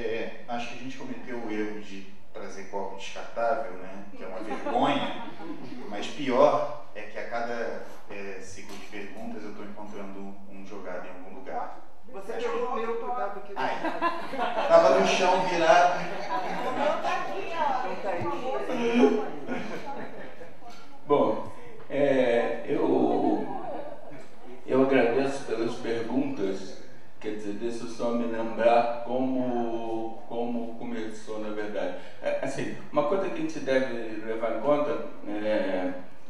acho que a gente cometeu o erro de trazer copo descartável, né? Que é uma vergonha, mas pior é que a cada ciclo de perguntas eu estou encontrando um jogado em algum lugar. Você pegou o meu que estava aqui. Estava no chão virado. O meu está aqui, ó. Bom, eu agradeço pelas perguntas. Quer dizer, deixa eu só me lembrar como começou, na verdade. Assim, uma coisa que a gente deve levar em conta,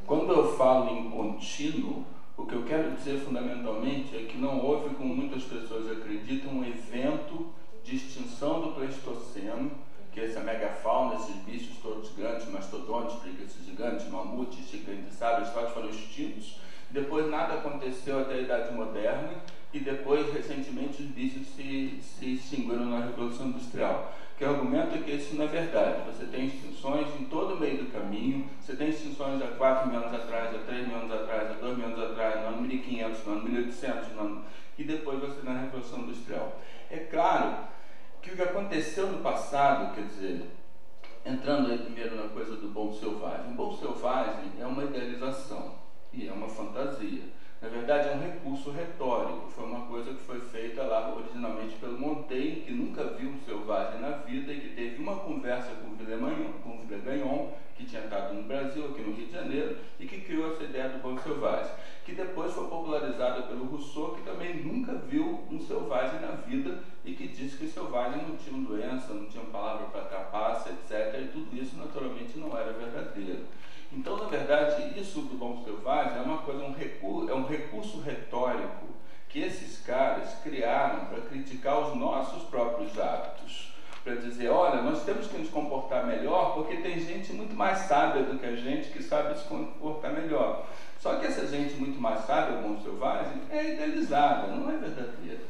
quando eu falo em contínuo, o que eu quero dizer fundamentalmente é que não houve, como muitas pessoas acreditam, um evento de extinção do Pleistoceno, que essa megafauna, esses bichos todos gigantes, mastodontes, preguiças gigantes, mamutes, gigantes, todos foram extintos. Depois nada aconteceu até a Idade Moderna e depois, recentemente, os bichos se extinguiram na Revolução Industrial. Que o argumento é que isso não é verdade. Você tem extinções em todo o meio do caminho, você tem extinções há 4 mil anos atrás, há 3 mil anos atrás, há 2 mil anos atrás, no ano 1500, no ano 1800, e depois você na Revolução Industrial. É claro que o que aconteceu no passado, quer dizer, entrando aí primeiro na coisa do bom selvagem. O bom selvagem é uma idealização e é uma fantasia. Na verdade, é um recurso retórico. Foi uma coisa que foi feita lá originalmente pelo Montaigne, que nunca viu um selvagem na vida e que teve uma conversa com o Villegagnon, que tinha estado no Brasil, aqui no Rio de Janeiro, e que criou essa ideia do bom selvagem, que depois foi popularizada pelo Rousseau, que também nunca viu um selvagem na vida e que disse que selvagens não tinham doença, não tinham palavra para trapaça, etc. E tudo isso, naturalmente, não era verdadeiro. Então, na verdade, isso do bom selvagem é uma coisa, é um recurso retórico que esses caras criaram para criticar os nossos próprios hábitos. para dizer, olha, nós temos que nos comportar melhor porque tem gente muito mais sábia do que a gente que sabe se comportar melhor. Só que essa gente muito mais sábia, bom selvagem, é idealizada, não é verdadeira.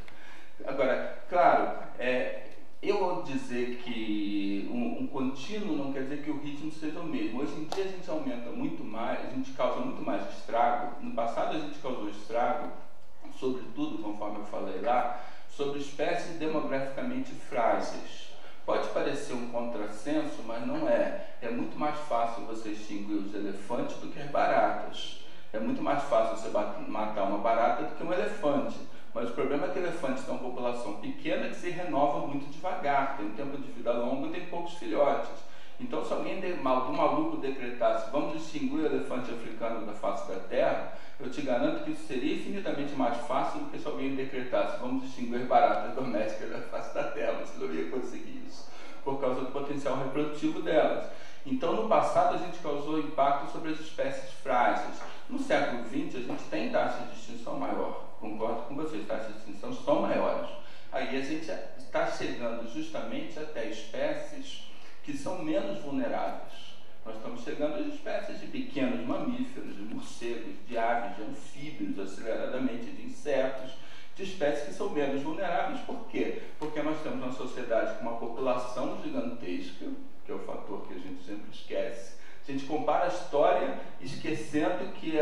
Agora, claro, eu vou dizer que um contínuo não quer dizer que o ritmo seja o mesmo. Hoje em dia a gente aumenta muito mais, a gente causa muito mais estrago. No passado a gente causou estrago, sobretudo, conforme eu falei lá, sobre espécies demograficamente frágeis. Pode parecer um contrassenso, mas não é. É muito mais fácil você extinguir os elefantes do que as baratas. É muito mais fácil você matar uma barata do que um elefante. Mas o problema é que elefantes têm uma população pequena que se renova muito devagar, tem um tempo de vida longo e tem poucos filhotes. Então, se alguém do maluco decretasse vamos extinguir o elefante africano da face da terra, eu te garanto que isso seria infinitamente mais fácil do que se alguém decretasse vamos extinguir baratas domésticas da face da terra. Você não ia conseguir isso, por causa do potencial reprodutivo delas. Então, no passado, a gente causou impacto sobre as espécies frágeis. No século XX, a gente tem taxas de extinção maior. Concordo com vocês, taxas de extinção são maiores. Aí a gente está chegando justamente até espécies que são menos vulneráveis. Nós estamos chegando às espécies de pequenos mamíferos, de morcegos, de aves, de anfíbios, aceleradamente, de insetos, de espécies que são menos vulneráveis. Por quê? Porque nós temos uma sociedade com uma população gigantesca, que é o fator que a gente sempre esquece. A gente compara a história esquecendo que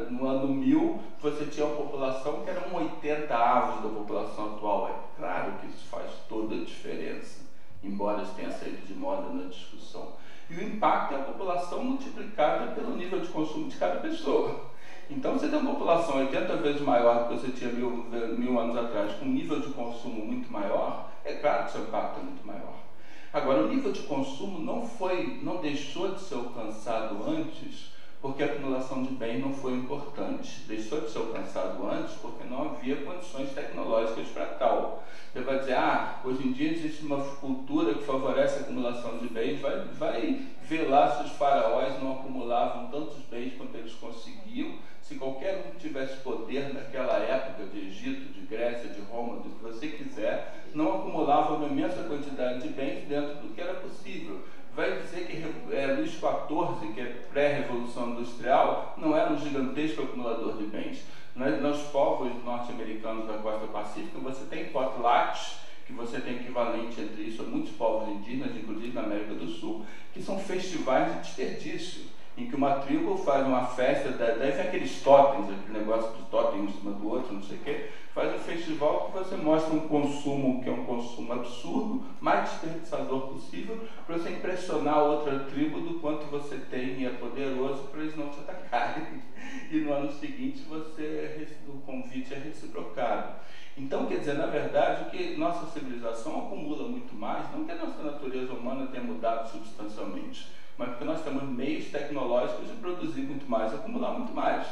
no ano 1000 você tinha uma população que eram 80 avos da população atual. É claro que isso faz toda a diferença, embora isso tenha saído de moda na discussão. E o impacto é a população multiplicada pelo nível de consumo de cada pessoa. Então, você tem uma população 80 vezes maior do que você tinha mil anos atrás, com um nível de consumo muito maior, é claro que seu impacto é muito maior. Agora, o nível de consumo não deixou de ser alcançado antes porque a acumulação de bens não foi importante. Deixou de ser alcançado antes porque não havia condições tecnológicas para tal. Você vai dizer, hoje em dia existe uma cultura que favorece a acumulação de bens, vai ver lá se os faraós não acumulavam tantos bens quanto eles conseguiam. Se qualquer um tivesse poder naquela época de Egito, de Grécia, de Roma, do que você quiser, não acumulava uma imensa quantidade de bens dentro do que era possível. Vai dizer que Luís XIV, que é pré-revolução industrial, não era um gigantesco acumulador de bens. Nos povos norte-americanos da costa pacífica, você tem potlatch, que você tem equivalente entre isso a muitos povos indígenas, inclusive na América do Sul, que são festivais de desperdício, em que uma tribo faz uma festa, daí vem aqueles totens, aquele negócio de totem um em cima do outro, não sei o quê, faz um festival que você mostra um consumo que é um consumo absurdo, mais desperdiçador possível, para você impressionar a outra tribo do quanto você tem e é poderoso para eles não te atacarem. E no ano seguinte o convite é reciprocado. Então, quer dizer, na verdade, que nossa civilização acumula muito mais, não que a nossa natureza humana tenha mudado substancialmente, mas porque nós temos meios tecnológicos de produzir muito mais, acumular muito mais.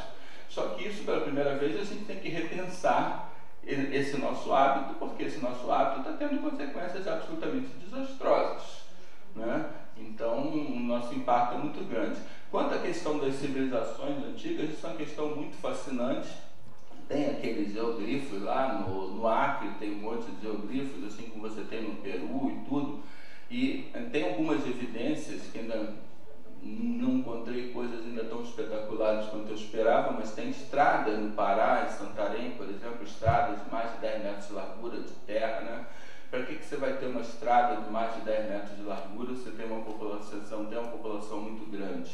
Só que isso, pela primeira vez, a gente tem que repensar esse nosso hábito, porque esse nosso hábito está tendo consequências absolutamente desastrosas, né? Então, o nosso impacto é muito grande. Quanto à questão das civilizações antigas, isso é uma questão muito fascinante. Tem aqueles geoglifos lá no Acre, tem um monte de geoglifos, assim como você tem no Peru e tudo. E tem algumas evidências que ainda não encontrei coisas ainda tão espetaculares quanto eu esperava, mas tem estradas no Pará, em Santarém, por exemplo, estradas de mais de 10 metros de largura de terra, né? Para que você vai ter uma estrada de mais de 10 metros de largura se você tem uma população muito grande?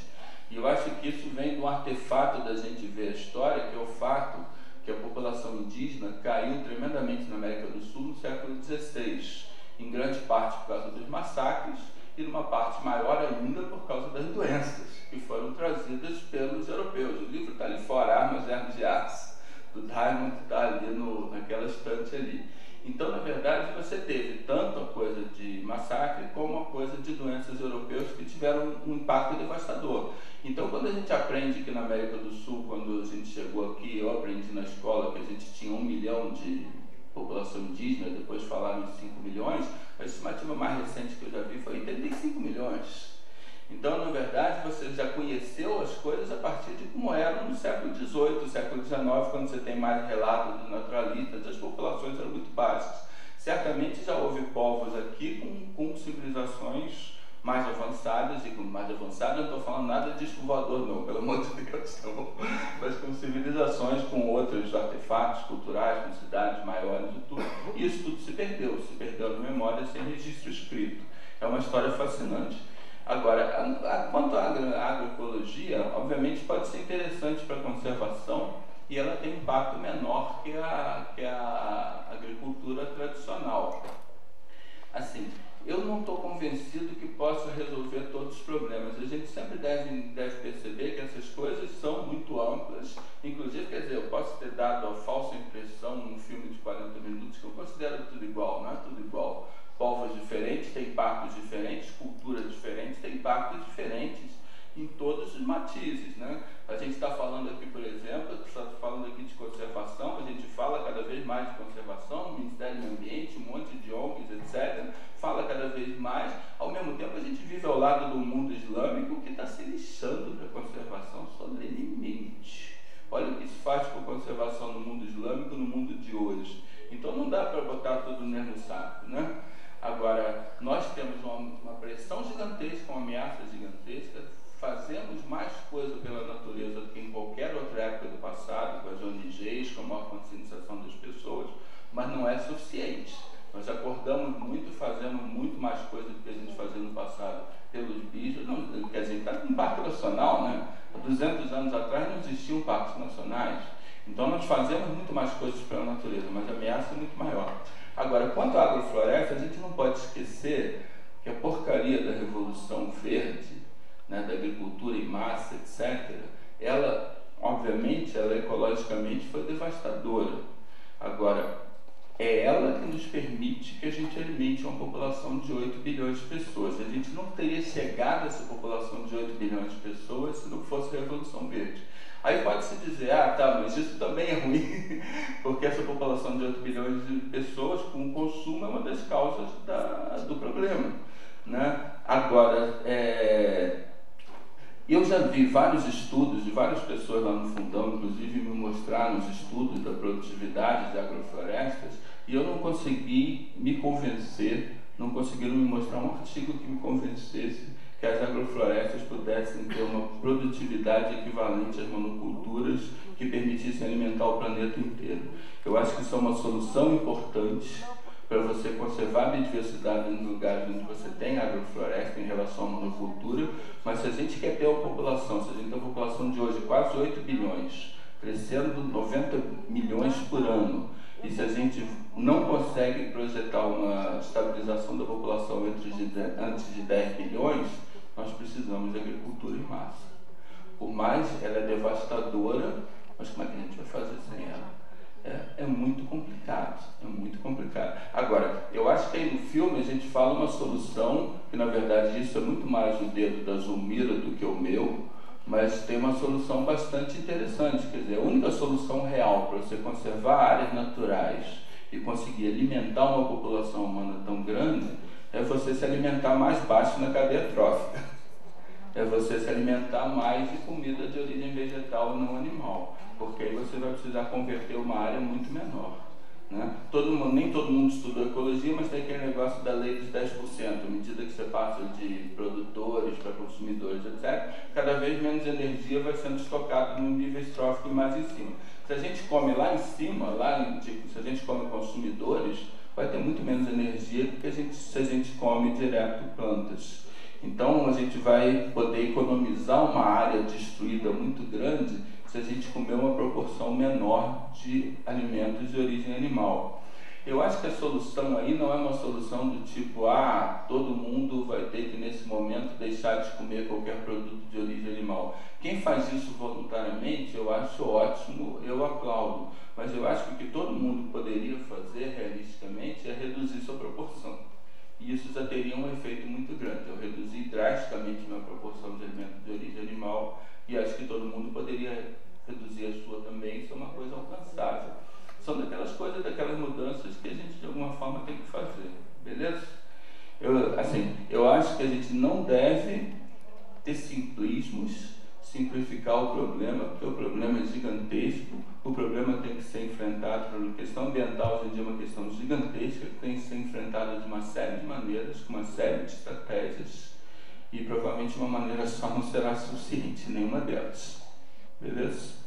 E eu acho que isso vem de um artefato da gente ver a história, que é o fato que a população indígena caiu tremendamente na América do Sul no século XVI, em grande parte por causa dos massacres e numa parte maior ainda por causa das doenças que foram trazidas pelos europeus. O livro está ali fora, Armas, Ermas e Artes, do Diamond, está ali naquela estante ali. Então, na verdade, você teve tanto a coisa de massacre como a coisa de doenças europeias que tiveram um impacto devastador. Então, quando a gente aprende que na América do Sul, quando a gente chegou aqui, eu aprendi na escola que a gente tinha 1 milhão de população indígena, depois falaram em 5 milhões, a estimativa mais recente que eu já vi foi 85 milhões. Então, na verdade, você já conheceu as coisas a partir de como eram no século XVIII, século XIX, quando você tem mais relatos dos naturalistas, as populações eram muito baixas. Certamente já houve povos aqui com civilizações mais avançadas, e com mais avançadas não estou falando nada de disco voador não, pelo amor de Deus, não. Mas com civilizações com outros artefatos culturais, com cidades maiores e tudo. E isso tudo se perdeu na memória sem registro escrito. É uma história fascinante. Agora, quanto à agroecologia, obviamente pode ser interessante para a conservação e ela tem impacto menor que a agricultura tradicional. Assim, eu não estou convencido que possa resolver todos os problemas. A gente sempre deve perceber que essas coisas são muito amplas. Inclusive, quer dizer, eu posso ter dado a falsa impressão num filme de 40 minutos que eu considero tudo igual, não é tudo igual. Povos diferentes têm impactos diferentes, culturas diferentes têm impactos diferentes em todos os matizes, né? A gente está falando aqui, por exemplo, de conservação, a gente fala cada vez mais de conservação, o Ministério do Meio Ambiente, um monte de ONGs, etc., fala cada vez mais. Ao mesmo tempo, a gente vive ao lado do mundo islâmico que está se lixando para a conservação solenemente. Olha o que isso faz com a conservação no mundo islâmico, no mundo de hoje. Então não dá para botar tudo no mesmo saco, né? Agora, nós temos uma pressão gigantesca, uma ameaça gigantesca, fazemos mais coisa pela natureza do que em qualquer outra época do passado, com as ONGs, com a maior conscientização das pessoas, mas não é suficiente. Nós acordamos muito, fazemos muito mais coisa do que a gente fazia no passado pelos bichos. Não, quer dizer, está com um parque nacional, né? Há 200 anos atrás não existiam parques nacionais. Então nós fazemos muito mais coisas pela natureza, mas a ameaça é muito maior. Agora, quanto à agrofloresta, a gente não pode esquecer que a porcaria da Revolução Verde, né, da agricultura em massa, etc., ela, obviamente, ecologicamente foi devastadora. Agora, é ela que nos permite que a gente alimente uma população de 8 bilhões de pessoas. A gente não teria chegado a essa população de 8 bilhões de pessoas se não fosse a Revolução Verde. Aí pode-se dizer, mas isso também é ruim, porque essa população de 8 bilhões de pessoas com consumo é uma das causas do problema, né? Agora, eu já vi vários estudos de várias pessoas lá no Fundão, inclusive me mostraram os estudos da produtividade de agroflorestas, e eu não consegui me convencer, não conseguiram me mostrar um artigo que me convencesse que as agroflorestas pudessem ter uma produtividade equivalente às monoculturas que permitissem alimentar o planeta inteiro. Eu acho que isso é uma solução importante para você conservar a biodiversidade nos lugares onde você tem agrofloresta em relação à monocultura, mas se a gente quer ter uma população, se a gente tem uma população de hoje quase 8 bilhões, crescendo 90 milhões por ano, e se a gente não consegue projetar uma estabilização da população antes de 10 bilhões, nós precisamos de agricultura em massa. Por mais ela é devastadora, mas como é que a gente vai fazer sem ela? É muito complicado, é muito complicado. Agora, eu acho que aí no filme a gente fala uma solução, que na verdade isso é muito mais o dedo da Zulmira do que o meu, mas tem uma solução bastante interessante. Quer dizer, a única solução real para você conservar áreas naturais e conseguir alimentar uma população humana tão grande é você se alimentar mais baixo na cadeia trófica. É você se alimentar mais de comida de origem vegetal e não animal, porque aí você vai precisar converter uma área muito menor, né? Nem todo mundo estudou ecologia, mas tem aquele negócio da lei dos 10%, à medida que você passa de produtores para consumidores, etc., cada vez menos energia vai sendo estocada no níveis tróficos mais em cima. Se a gente come lá em cima, se a gente come consumidores, vai ter muito menos energia do que se a gente come direto plantas. Então a gente vai poder economizar uma área destruída muito grande se a gente comer uma proporção menor de alimentos de origem animal. Eu acho que a solução aí não é uma solução do tipo, todo mundo vai ter que nesse momento deixar de comer qualquer produto de origem animal. Quem faz isso voluntariamente, eu acho ótimo, eu aplaudo. Mas eu acho que o que todo mundo poderia fazer realisticamente é reduzir sua proporção. E isso já teria um efeito muito grande. Eu reduzi drasticamente minha proporção de alimentos de origem animal e acho que todo mundo poderia reduzir a sua também. Isso é uma coisa alcançável. São daquelas coisas, daquelas mudanças que a gente de alguma forma tem que fazer. Beleza? Eu acho que a gente não deve ter simplismos simplificar o problema, porque o problema é gigantesco, o problema tem que ser enfrentado por uma questão ambiental, hoje em dia é uma questão gigantesca, que tem que ser enfrentada de uma série de maneiras, com uma série de estratégias, e provavelmente uma maneira só não será suficiente, nenhuma delas. Beleza?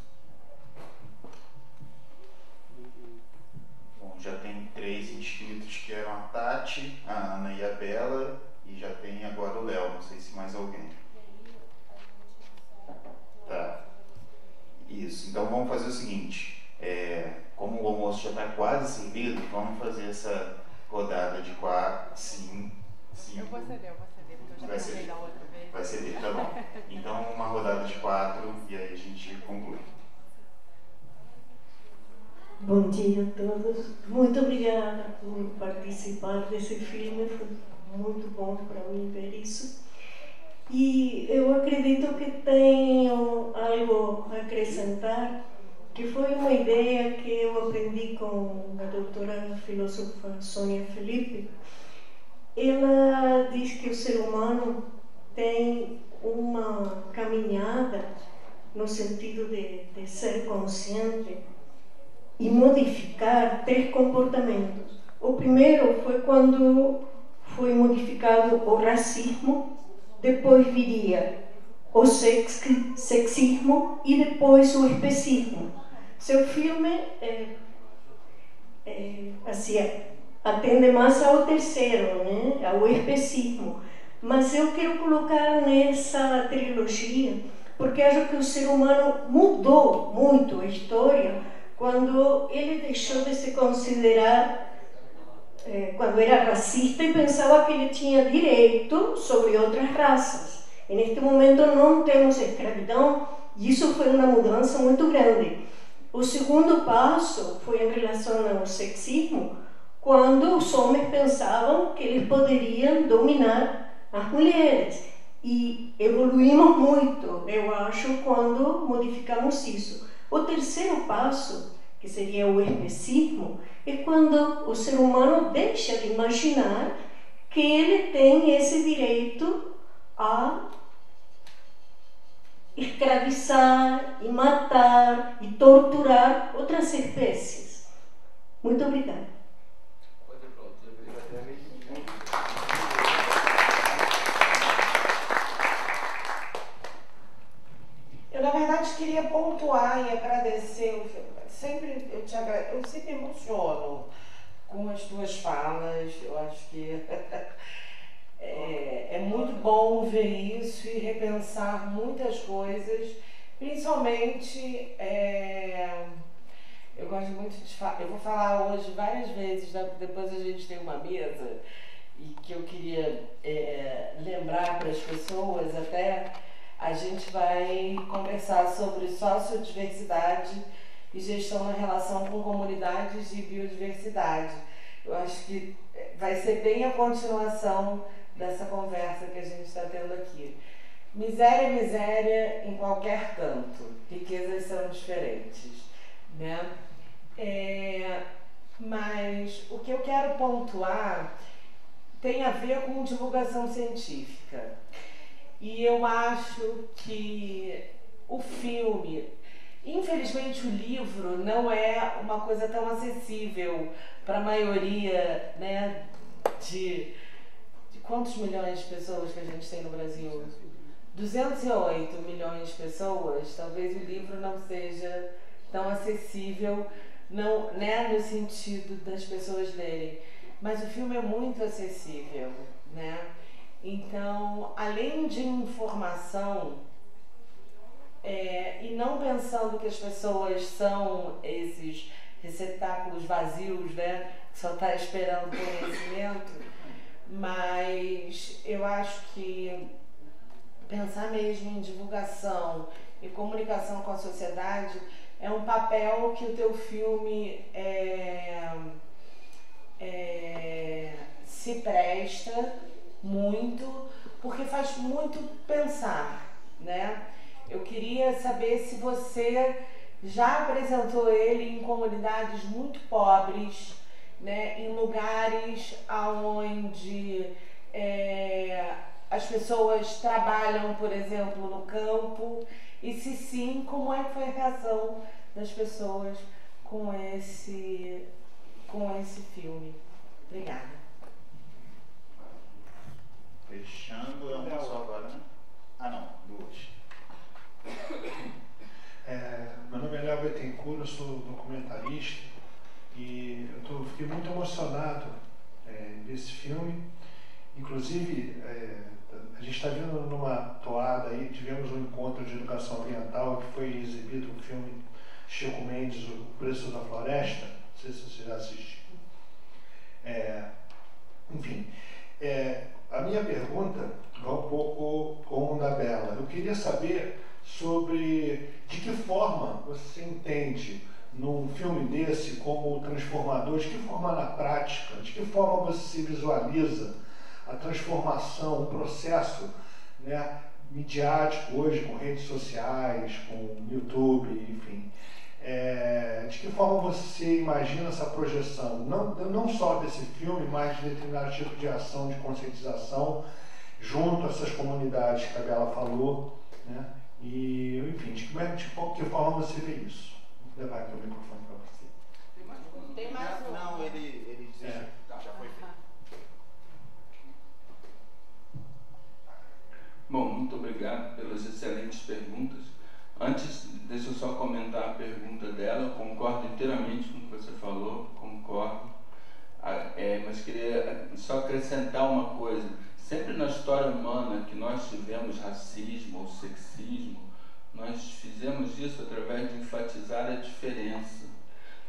Bom, já tem 3 inscritos, que eram a Tati, a Ana e a Bela, e já tem agora o Léo, não sei se mais alguém. Tá. Isso, então vamos fazer o seguinte, como o almoço já está quase servido, vamos fazer essa rodada de 4, 5. Eu vou ceder, porque eu já falei da outra vez. Vai ceder, tá bom. Então uma rodada de 4 e aí a gente conclui. Bom dia a todos. Muito obrigada por participar desse filme. Foi muito bom para mim ver isso. E eu acredito que tenho algo a acrescentar, que foi uma ideia que eu aprendi com a doutora filósofa Sônia Felipe. Ela diz que o ser humano tem uma caminhada no sentido de ser consciente e modificar 3 comportamentos. O primeiro foi quando foi modificado o racismo, depois viria o sexismo e depois o especismo. Seu filme assim, atende mais ao terceiro, né? Ao especismo. Mas eu quero colocar nessa trilogia, porque acho que o ser humano mudou muito a história quando ele deixou de se considerar, quando era racista e pensava que ele tinha direito sobre outras raças. E neste momento não temos escravidão, e isso foi uma mudança muito grande. O segundo passo foi em relação ao sexismo, quando os homens pensavam que eles poderiam dominar as mulheres. E evoluímos muito, eu acho, quando modificamos isso. O terceiro passo, que seria o especismo, é quando o ser humano deixa de imaginar que ele tem esse direito a escravizar e matar e torturar outras espécies. Muito obrigada. Eu, na verdade, queria pontuar e agradecer. Eu sempre emociono com as tuas falas. Eu acho que é muito bom ver isso e repensar muitas coisas. Principalmente, eu gosto muito de falar. Eu vou falar hoje várias vezes, depois a gente tem uma mesa, e que eu queria lembrar para as pessoas até. A gente vai conversar sobre sociodiversidade e gestão na relação com comunidades e biodiversidade. Eu acho que vai ser bem a continuação dessa conversa que a gente está tendo aqui. Miséria é miséria em qualquer canto, riquezas são diferentes, né? Mas o que eu quero pontuar tem a ver com divulgação científica. E eu acho que o filme, infelizmente o livro não é uma coisa tão acessível para a maioria, né, de quantos milhões de pessoas que a gente tem no Brasil? 208 milhões de pessoas. Talvez o livro não seja tão acessível, não, né, no sentido das pessoas lerem. Mas o filme é muito acessível, né? Então, além de informação, e não pensando que as pessoas são esses receptáculos vazios, né, que só está esperando conhecimento, mas eu acho que pensar mesmo em divulgação e comunicação com a sociedade é um papel que o teu filme se presta muito, porque faz muito pensar, né? Eu queria saber se você já apresentou ele em comunidades muito pobres, né? Em lugares onde as pessoas trabalham, por exemplo, no campo E se sim, como é que foi a reação das pessoas com esse filme? Obrigada. Fechando, é uma só agora, né? Ah, não, duas. Meu nome é Léo Bettencourt, eu sou documentarista e fiquei muito emocionado desse filme. Inclusive, a gente está vindo numa toada aí, tivemos um encontro de educação ambiental que foi exibido o filme Chico Mendes, O Preço da Floresta. Não sei se você já assistiu. Enfim, a minha pergunta vai um pouco com o da Bela. Eu queria saber sobre de que forma você entende num filme desse como transformador, de que forma na prática, de que forma você se visualiza a transformação, o processo, né, midiático hoje com redes sociais, com YouTube, enfim. De que forma você imagina essa projeção, não só desse filme, mas de determinado tipo de ação de conscientização junto a essas comunidades que a Bela falou, né? E, enfim, de que forma você vê isso? Vou levar aqui o microfone para você. Tem mais um. Não, ele já foi feito. Bom, muito obrigado pelas excelentes perguntas. Antes, deixa eu só comentar a pergunta dela. Eu concordo inteiramente com o que você falou, concordo. Mas queria só acrescentar uma coisa. Sempre na história humana que nós tivemos racismo ou sexismo, nós fizemos isso através de enfatizar a diferença.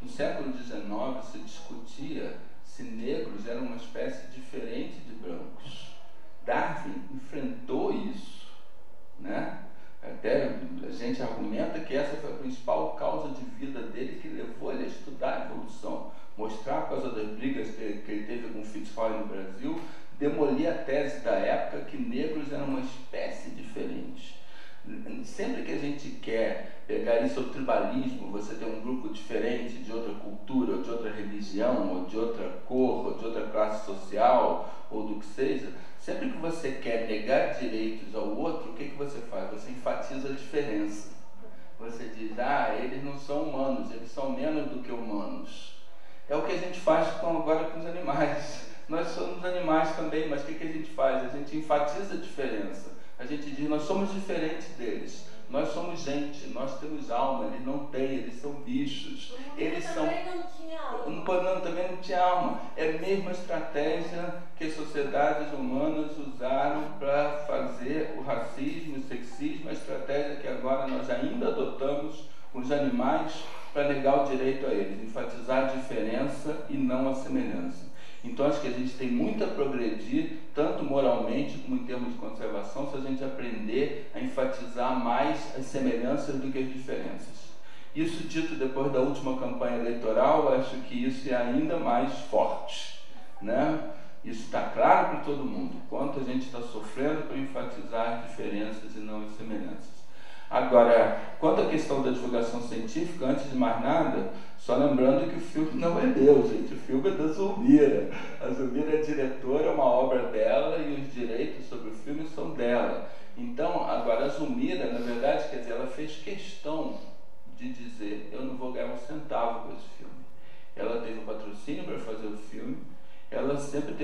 No século XIX se discutia se negros eram uma espécie diferente de brancos. Darwin enfrentou isso, né? Até a gente argumenta que essa foi a principal causa de vida dele que levou ele a estudar a evolução, mostrar por causa das brigas que ele teve com o Fitzroy no Brasil, demolir a tese da época que negros eram uma espécie diferente. Sempre que a gente quer pegar isso ao tribalismo, você tem um grupo diferente de outra cultura, ou de outra religião, ou de outra cor, ou de outra classe social, ou do que seja, sempre que você quer negar direitos ao outro, o que você faz? Você enfatiza a diferença. Você diz, eles não são humanos, eles são menos do que humanos. É o que a gente faz agora com os animais. Nós somos animais também, mas o que a gente faz? A gente enfatiza a diferença. A gente diz, nós somos diferentes deles. Nós somos gente, nós temos alma, eles não têm, eles são bichos. Eles também não tinha alma. Também não tinha alma. É a mesma estratégia que as sociedades humanas usaram para fazer o racismo, o sexismo, a estratégia que agora nós ainda adotamos com os animais para negar o direito a eles, enfatizar a diferença e não a semelhança. Então acho que a gente tem muito a progredir, tanto moralmente como em termos de conservação, se a gente aprender a enfatizar mais as semelhanças do que as diferenças. Isso dito depois da última campanha eleitoral, acho que isso é ainda mais forte, né? Isso está claro para todo mundo, quanto a gente está sofrendo para enfatizar as diferenças e não as semelhanças. Agora, quanto à questão da divulgação científica, antes de mais nada, só lembrando que o filme não é meu, gente, o filme é da Zulmira. A Zulmira é diretora, é uma obra dela e os direitos sobre o filme são dela. Então, agora a Zulmira, na verdade, quer dizer, ela fez questão de dizer, eu não vou ganhar um centavo com esse filme. Ela teve um patrocínio para fazer o filme, ela sempre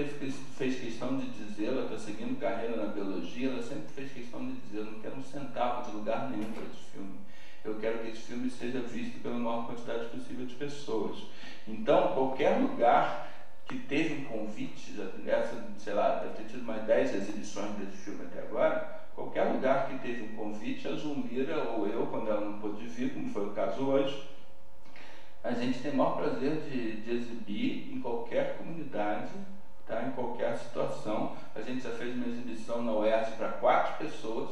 fez questão de dizer, ela está seguindo carreira na biologia, ela sempre fez questão de dizer, eu não quero um centavo de lugar nenhum para esse filme. Eu quero que esse filme seja visto pela maior quantidade possível de pessoas. Então, qualquer lugar que teve um convite, sei lá, deve ter tido mais 10 exibições desse filme até agora, qualquer lugar que teve um convite, a Zulmira ou eu, quando ela não pôde vir, como foi o caso hoje, a gente tem o maior prazer de exibir em qualquer comunidade, tá? Em qualquer situação. A gente já fez uma exibição na UERJ para 4 pessoas,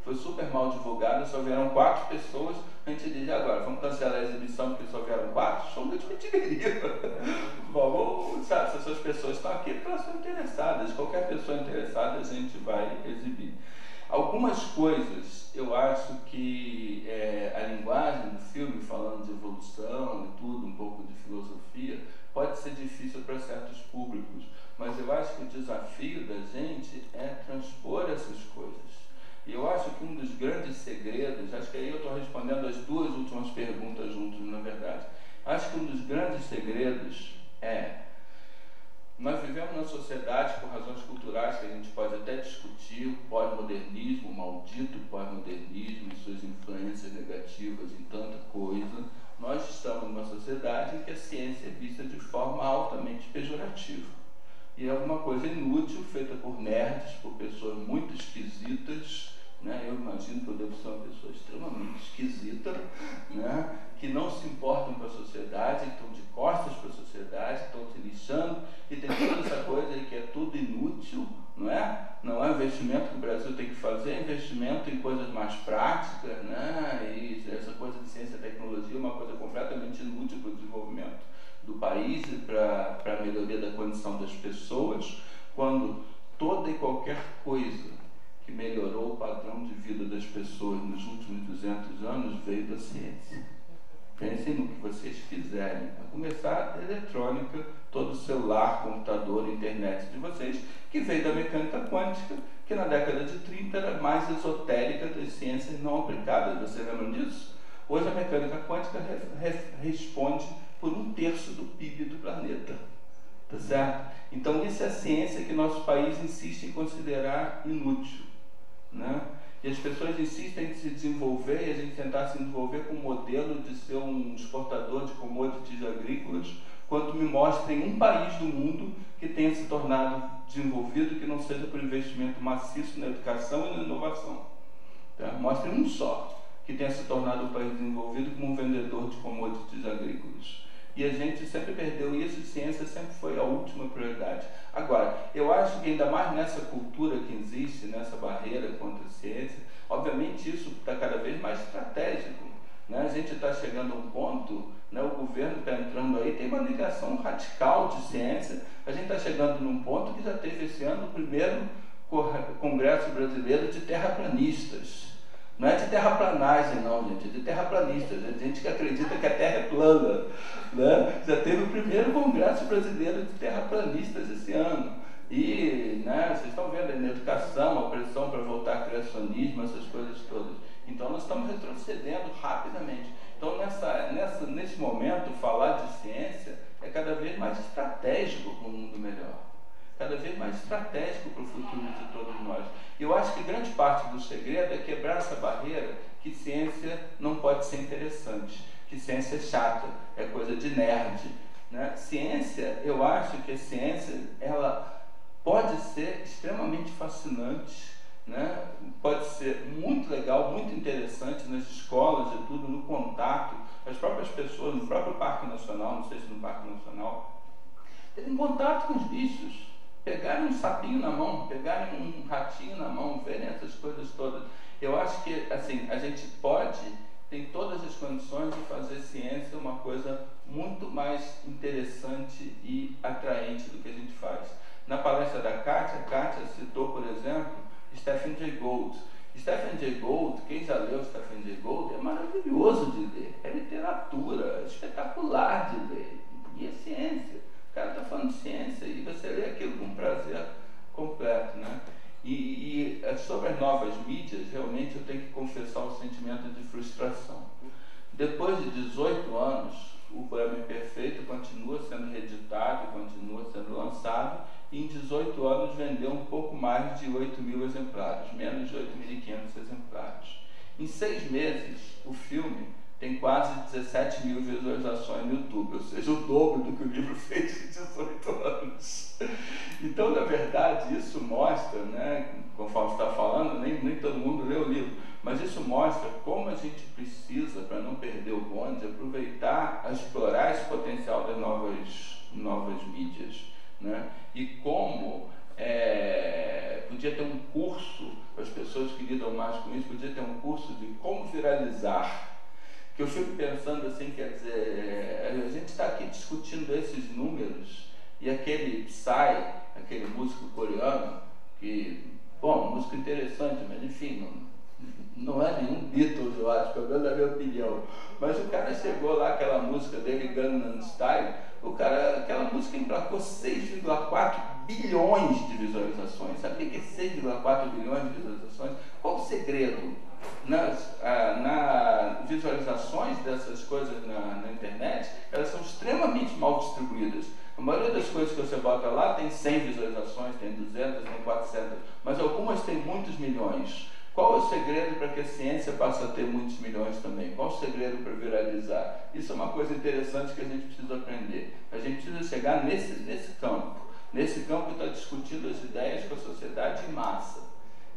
foi super mal divulgada, só vieram 4 pessoas. A gente diz, agora, vamos cancelar a exibição porque só vieram 4? Chunga de mentiria. Vamos, sabe, se essas pessoas estão aqui, elas são interessadas. Qualquer pessoa interessada, a gente vai exibir. Algumas coisas, eu acho que a linguagem do filme, falando de evolução e tudo, um pouco de filosofia, pode ser difícil para certos públicos, mas eu acho que o desafio da gente é transpor essas coisas. E eu acho que um dos grandes segredos, acho que a respondendo as duas últimas perguntas juntos, na verdade. Acho que um dos grandes segredos é: nós vivemos numa sociedade, por razões culturais que a gente pode até discutir, o pós-modernismo, o maldito pós-modernismo e suas influências negativas em tanta coisa. Nós estamos numa sociedade em que a ciência é vista de forma altamente pejorativa. E é alguma coisa inútil, feita por nerds, por pessoas muito esquisitas, né? Eu imagino que eu devo ser uma pessoa extremamente esquisita, né? Que não se importam com a sociedade, que estão de costas para a sociedade, estão se lixando, e tem toda essa coisa aí que é tudo inútil, não é? Não é investimento que o Brasil tem que fazer, é investimento em coisas mais práticas, né? E essa coisa de ciência e tecnologia é uma coisa completamente inútil para o desenvolvimento do país e para a melhoria da condição das pessoas, quando toda e qualquer coisa que melhorou o padrão de vida das pessoas nos últimos 200 anos veio da ciência. Pensem no que vocês quiserem, a começar da eletrônica, todo o celular, computador, internet de vocês, que veio da mecânica quântica, que na década de 30 era mais esotérica das ciências não aplicadas. Vocês lembram disso? Hoje a mecânica quântica responde por 1/3 do PIB do planeta. Tá certo? Então isso é a ciência que nosso país insiste em considerar inútil, né? E as pessoas insistem em se desenvolver, e a gente tentar se desenvolver com o modelo de ser um exportador de commodities agrícolas, quando me mostrem um país do mundo que tenha se tornado desenvolvido, que não seja por investimento maciço na educação e na inovação. Tá? Mostrem um só que tenha se tornado um país desenvolvido como um vendedor de commodities agrícolas. E a gente sempre perdeu isso, e ciência sempre foi a última prioridade. Agora, eu acho que ainda mais nessa cultura que existe, nessa barreira contra a ciência, obviamente isso está cada vez mais estratégico, né? A gente está chegando a um ponto, né, o governo está entrando aí, tem uma ligação radical de ciência, a gente está chegando num ponto que já teve esse ano o primeiro Congresso Brasileiro de Terraplanistas. Não é de terraplanagem não, gente, é de terraplanistas, é de gente que acredita que a Terra é plana, né? Já teve o primeiro Congresso Brasileiro de Terraplanistas esse ano. E, né, vocês estão vendo aí na educação, a pressão para voltar ao criacionismo, essas coisas todas. Então nós estamos retrocedendo rapidamente. Então nesse momento, falar de ciência é cada vez mais estratégico para um mundo melhor. Cada vez mais estratégico para o futuro de todos nós. Eu acho que grande parte do segredo é quebrar essa barreira que ciência não pode ser interessante, que ciência é chata, é coisa de nerd, né? Ciência, eu acho que a ciência, ela pode ser extremamente fascinante, né? Pode ser muito legal, muito interessante nas escolas e tudo, no contato, as próprias pessoas, no próprio Parque Nacional, não sei se no Parque Nacional, terem contato com os bichos. Pegarem um sapinho na mão, pegarem um ratinho na mão, verem essas coisas todas. Eu acho que assim, a gente tem todas as condições de fazer ciência uma coisa muito mais interessante e atraente do que a gente faz. Na palestra da Kátia, a Kátia citou, por exemplo, Stephen Jay Gould. Stephen Jay Gould, quem já leu Stephen Jay Gould, é maravilhoso de ler, é literatura, é espetacular de ler, e é ciência. O cara está falando de ciência e você lê aquilo com prazer completo, né? E sobre as novas mídias, realmente eu tenho que confessar o sentimento de frustração. Depois de 18 anos, o Poema Imperfeito continua sendo reeditado, continua sendo lançado, e em 18 anos vendeu um pouco mais de 8.000 exemplares, menos de 8.500 exemplares. Em 6 meses, o filme tem quase 17.000 visualizações no YouTube, ou seja, o dobro do que o livro fez em 18 anos. Então, na verdade, isso mostra, né, conforme você está falando, nem todo mundo lê o livro, mas isso mostra como a gente precisa, para não perder o bonde, aproveitar, explorar esse potencial das novas mídias, né? E como podia ter um curso, para as pessoas que lidam mais com isso, podia ter um curso de como viralizar. Que eu fico pensando assim, quer dizer, a gente está aqui discutindo esses números, e aquele Psy, aquele músico coreano, que, bom, músico interessante, mas enfim, não é nenhum Beatles, eu acho, pelo menos na minha opinião. Mas o cara chegou lá, aquela música dele, Gangnam Style, aquela música emplacou 6,4 bilhões de visualizações. Sabe o que é 6,4 bilhões de visualizações? Qual o segredo? Na visualizações dessas coisas na internet, elas são extremamente mal distribuídas. A maioria das coisas que você bota lá tem 100 visualizações, tem 200, tem 400, mas algumas têm muitos milhões. Qual é o segredo para que a ciência passe a ter muitos milhões também? Qual é o segredo para viralizar? Isso é uma coisa interessante que a gente precisa aprender. A gente precisa chegar nesse campo que está discutindo as ideias com a sociedade em massa.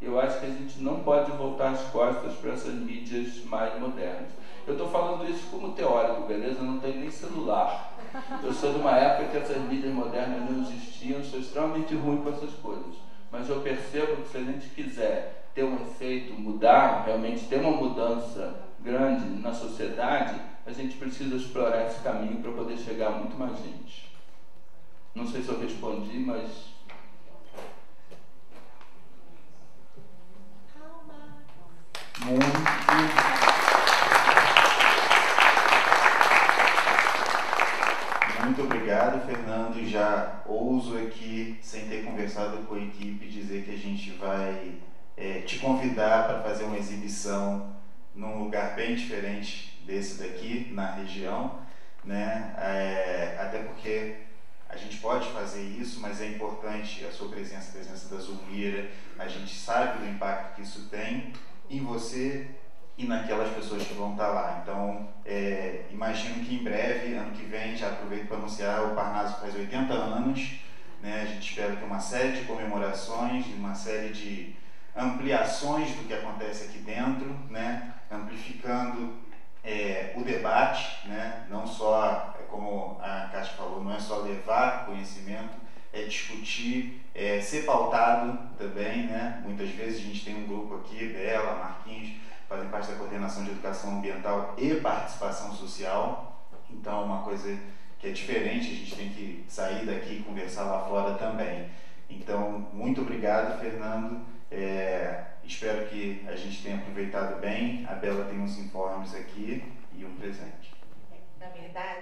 Eu acho que a gente não pode voltar as costas para essas mídias mais modernas. Eu estou falando isso como teórico, beleza? Eu não tenho nem celular. Eu sou de uma época que essas mídias modernas não existiam, sou extremamente ruim com essas coisas. Mas eu percebo que se a gente quiser ter um efeito, mudar, realmente ter uma mudança grande na sociedade, a gente precisa explorar esse caminho para poder chegar a muito mais gente. Não sei se eu respondi, mas... Muito obrigado, Fernando. Já ouso aqui, sem ter conversado com a equipe, dizer que a gente vai te convidar para fazer uma exibição num lugar bem diferente desse daqui, na região, né? Até porque a gente pode fazer isso, mas é importante a sua presença, a presença da Zulmira. A gente sabe do impacto que isso tem em você e naquelas pessoas que vão estar lá. Então, imagino que em breve, ano que vem, já aproveito para anunciar, o Parnaso faz 80 anos, né? A gente espera ter uma série de comemorações, uma série de ampliações do que acontece aqui dentro, né? Amplificando o debate, né? Não só, como a Kátia falou, não é só levar conhecimento, é discutir, ser pautado também, né? Muitas vezes a gente tem um grupo aqui, Bela, Marquinhos, fazem parte da coordenação de educação ambiental e participação social, então é uma coisa que é diferente, a gente tem que sair daqui e conversar lá fora também. Então, muito obrigado, Fernando. Espero que a gente tenha aproveitado bem. A Bela tem uns informes aqui e um presente. Na verdade,